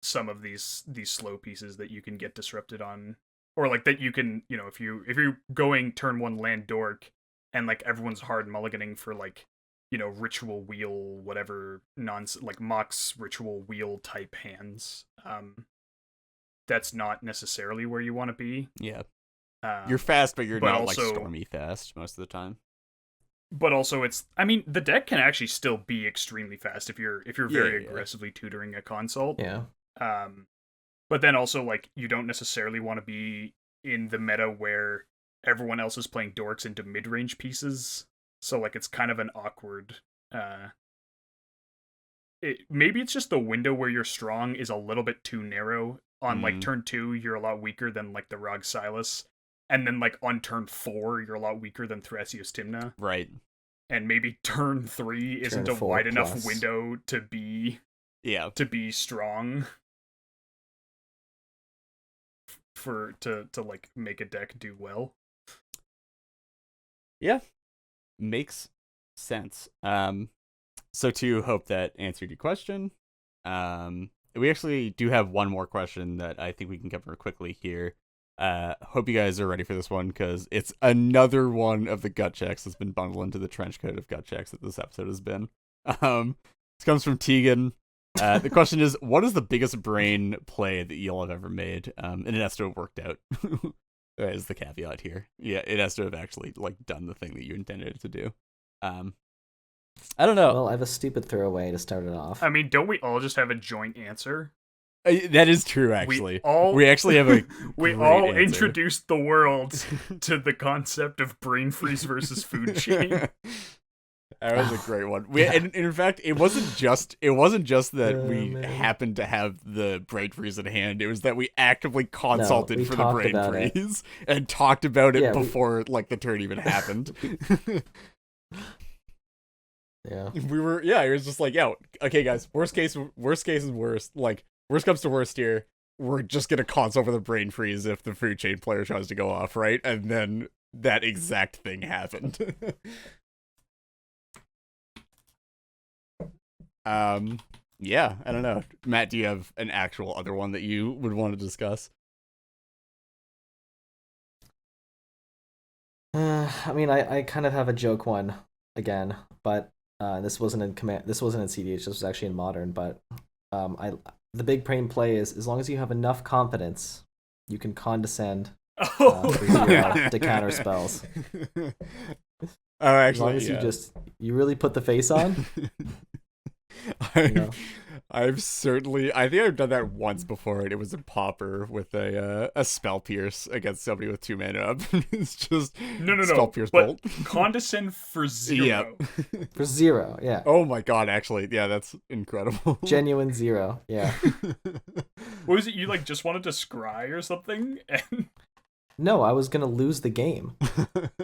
Speaker 3: some of these slow pieces that you can get disrupted on, or like that you can, if you're going turn 1 land dork and like everyone's hard mulliganing for like, ritual wheel, whatever nonsense, like Mox ritual wheel type hands. That's not necessarily where you want to be.
Speaker 1: Yeah. You're fast, but you're not
Speaker 3: also,
Speaker 1: like stormy fast most of the time.
Speaker 3: But also the deck can actually still be extremely fast if you're very aggressively tutoring a consult.
Speaker 2: Yeah.
Speaker 3: But then also like you don't necessarily want to be in the meta where everyone else is playing dorks into mid-range pieces. So like it's kind of an awkward maybe it's just the window where you're strong is a little bit too narrow. On like turn 2, you're a lot weaker than like the Rog Silas. And then like on turn 4, you're a lot weaker than Thrasios Timna.
Speaker 1: Right.
Speaker 3: And maybe turn 3 isn't a wide enough window to be strong to like make a deck do well.
Speaker 1: Yeah. Makes sense. So to hope that answered your question. We actually do have one more question that I think we can cover quickly here. Hope you guys are ready for this one, because it's another one of the gut checks that's been bundled into the trench coat of gut checks that this episode has been. This comes from Tegan. The question is, what is the biggest brain play that you'll have ever made? And it has to have worked out. That is the caveat here. Yeah, it has to have actually like done the thing that you intended it to do. I don't know.
Speaker 2: Well, I have a stupid throwaway to start it off.
Speaker 3: I mean, don't we all just have a joint answer?
Speaker 1: That is true, actually. We actually have a
Speaker 3: we all introduced the world to the concept of brain freeze versus food chain.
Speaker 1: That was a great one. And in fact, it wasn't just that we happened to have the brain freeze at hand. It was that we actively consulted for the brain freeze and talked about it before like the turn even happened.
Speaker 2: Yeah.
Speaker 1: It was just like, okay guys, worst case is worst. Like, worst comes to worst here, we're just gonna console for the brain freeze if the food chain player tries to go off, right? And then that exact thing happened. Yeah, I don't know. Matt, do you have an actual other one that you would want to discuss?
Speaker 2: I mean, I kind of have a joke one again, but this wasn't in command. This wasn't in CDH. This was actually in Modern. But the big brain play is, as long as you have enough confidence, you can condescend to counter spells.
Speaker 1: Oh, actually,
Speaker 2: as long as you really put the face on.
Speaker 1: I've certainly, I think I've done that once before, and it was a Pauper with a spell pierce against somebody with 2 mana up. It's just spell pierce bolt.
Speaker 3: Condescend for 0.
Speaker 1: Yeah.
Speaker 2: For 0, yeah.
Speaker 1: Oh my god, actually, yeah, that's incredible.
Speaker 2: Genuine 0, yeah.
Speaker 3: What was it? You like just wanted to scry or something?
Speaker 2: No, I was gonna lose the game.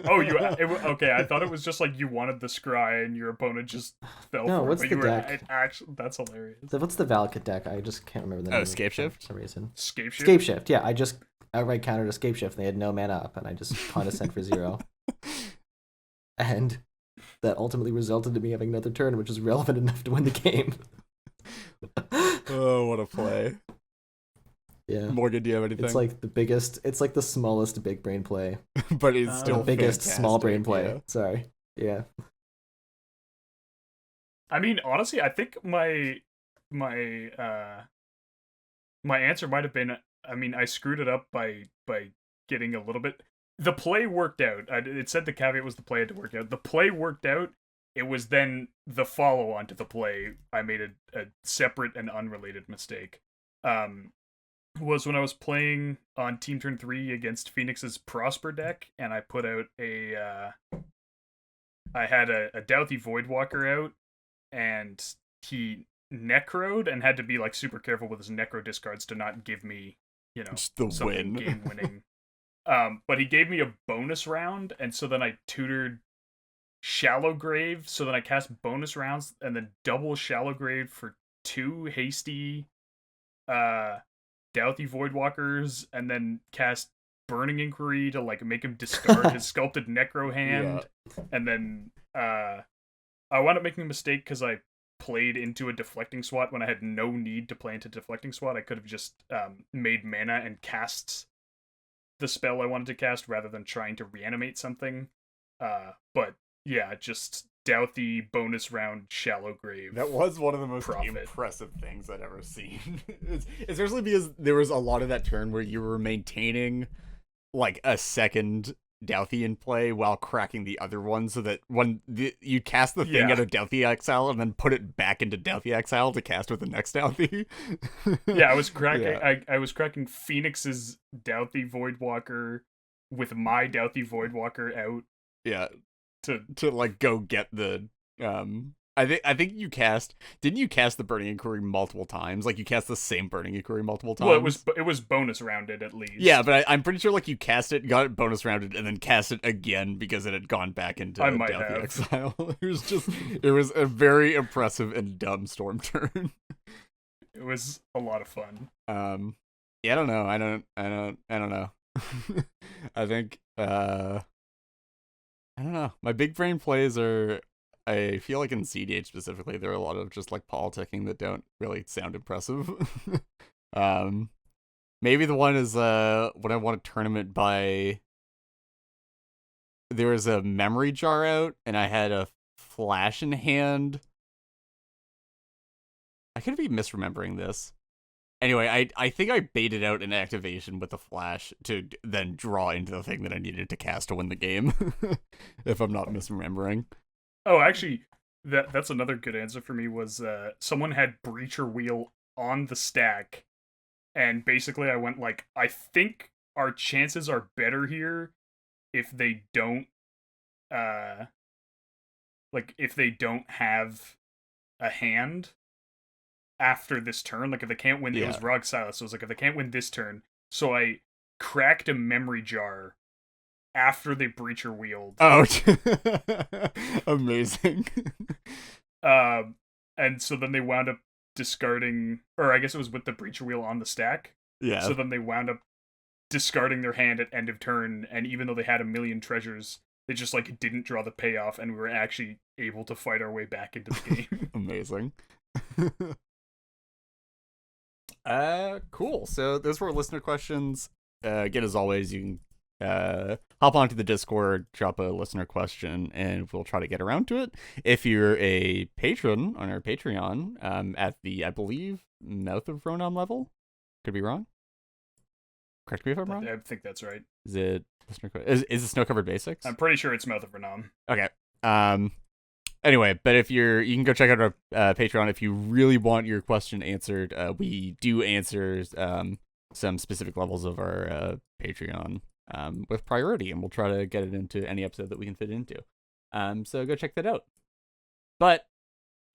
Speaker 3: Oh, okay. I thought it was just like you wanted the scry and your opponent just fell.
Speaker 2: No,
Speaker 3: for
Speaker 2: what's
Speaker 3: it,
Speaker 2: the deck?
Speaker 3: Actually, that's hilarious.
Speaker 2: What's the Valakut deck? I just can't remember the name.
Speaker 1: Scapeshift?
Speaker 2: For some reason.
Speaker 3: Scapeshift.
Speaker 2: Yeah, I just outright countered a Scapeshift. And they had no mana up, and I just condescend for 0. And that ultimately resulted in me having another turn, which is relevant enough to win the game.
Speaker 1: Oh, what a play.
Speaker 2: Yeah.
Speaker 1: Morgan, do you have anything?
Speaker 2: It's like the smallest big brain play.
Speaker 1: But it's still
Speaker 2: the biggest
Speaker 1: fantastic.
Speaker 2: Small brain play.
Speaker 1: Yeah.
Speaker 2: Sorry. Yeah.
Speaker 3: I mean, honestly, I think my answer might have been, I mean, I screwed it up by getting a little bit. the play worked out. It said the caveat was the play had to work out. The play worked out. It was then the follow-on to the play. I made a separate and unrelated mistake. Was when I was playing on Team Turn 3 against Phoenix's Prosper deck, and I put out I had a Douthie Voidwalker out, and he necroed and had to be like super careful with his necro discards to not give me,
Speaker 1: just the win.
Speaker 3: Game winning. But he gave me a bonus round, and so then I tutored Shallow Grave, so then I cast bonus rounds and then double Shallow Grave for 2 hasty Douthie Voidwalkers, and then cast Burning Inquiry to like make him discard his sculpted necro hand. Yeah. And then I wound up making a mistake because I played into a deflecting swat when I had no need to play into deflecting swat. I could have just made mana and cast the spell I wanted to cast rather than trying to reanimate something. But yeah, just Douthie bonus round Shallow Grave.
Speaker 1: That was one of the most impressive things I'd ever seen. Especially because there was a lot of that turn where you were maintaining like a second Douthie in play while cracking the other one, so that when you cast the thing out of Douthie Exile and then put it back into Douthie Exile to cast with the next Douthie.
Speaker 3: Yeah, I was cracking. Yeah. I was cracking Phoenix's Douthie Voidwalker with my Douthie Voidwalker out.
Speaker 1: Yeah, to like go get the I think you didn't you cast the Burning Inquiry multiple times? Like you cast the same Burning Inquiry multiple times?
Speaker 3: Well, it was bonus rounded at least.
Speaker 1: Yeah, but I'm pretty sure like you cast it, got it bonus rounded, and then cast it again because it had gone back into Douthie Exile. It was a very impressive and dumb storm turn.
Speaker 3: It was a lot of fun.
Speaker 1: Yeah, I don't know. I don't know. I think I don't know. My big brain plays are, I feel like in CDH specifically, there are a lot of just like politicking that don't really sound impressive. Maybe the one is when I won a tournament by, there was a memory jar out and I had a flash in hand. I could be misremembering this. Anyway, I think I baited out an activation with the flash to then draw into the thing that I needed to cast to win the game, if I'm not misremembering.
Speaker 3: Oh, actually, that's another good answer for me was someone had Breacher Wheel on the stack, and basically I went like, I think our chances are better here if they don't, if they don't have a hand after this turn, like if they can't win, it was Rog Silas, so it was like if they can't win this turn, so I cracked a memory jar after they Breacher Wheeled.
Speaker 1: Oh, amazing.
Speaker 3: And so then they wound up discarding, or I guess it was with the Breacher Wheel on the stack.
Speaker 1: Yeah.
Speaker 3: So then they wound up discarding their hand at end of turn, and even though they had 1,000,000 treasures, they just like didn't draw the payoff, and we were actually able to fight our way back into the game.
Speaker 1: Amazing. Cool. So those were listener questions. Again, as always, you can hop onto the Discord, drop a listener question, and we'll try to get around to it. If you're a patron on our Patreon, at the, I believe, Mouth of Ronan level, could be wrong. Correct me if I'm wrong.
Speaker 3: I think that's right.
Speaker 1: Is it listener? Is it Snow Covered Basics?
Speaker 3: I'm pretty sure it's Mouth of Ronan.
Speaker 1: Okay. Anyway, but if you can go check out our Patreon if you really want your question answered. We do answer some specific levels of our Patreon with priority, and we'll try to get it into any episode that we can fit into. So go check that out. But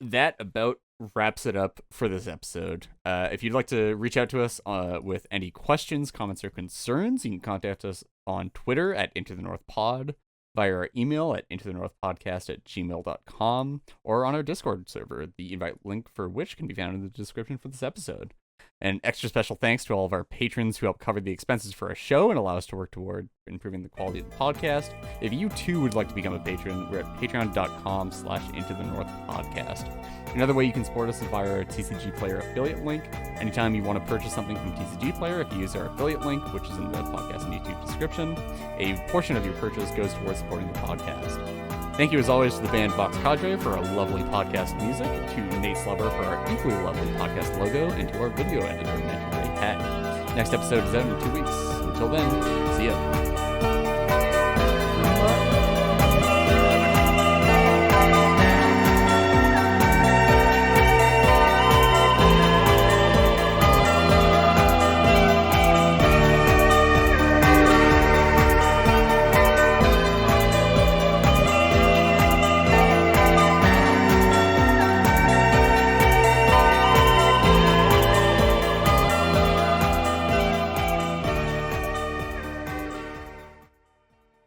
Speaker 1: that about wraps it up for this episode. If you'd like to reach out to us with any questions, comments, or concerns, you can contact us on Twitter at Into the North Pod, via our email at intothenorthpodcast@gmail.com, or on our Discord server, the invite link for which can be found in the description for this episode. And extra special thanks to all of our patrons who help cover the expenses for our show and allow us to work toward improving the quality of the podcast. If you too would like to become a patron, we're at patreon.com/intothenorthpodcast. Another way you can support us is via our TCG Player affiliate link. Anytime you want to purchase something from TCG Player, if you use our affiliate link, which is in the podcast and YouTube description, a portion of your purchase goes towards supporting the podcast. Thank you as always to the band Vox Cadre for our lovely podcast music, to Nate Slubber for our equally lovely podcast logo, and to our video editor, Matthew Cat. Next episode is out in 2 weeks. Until then, see ya.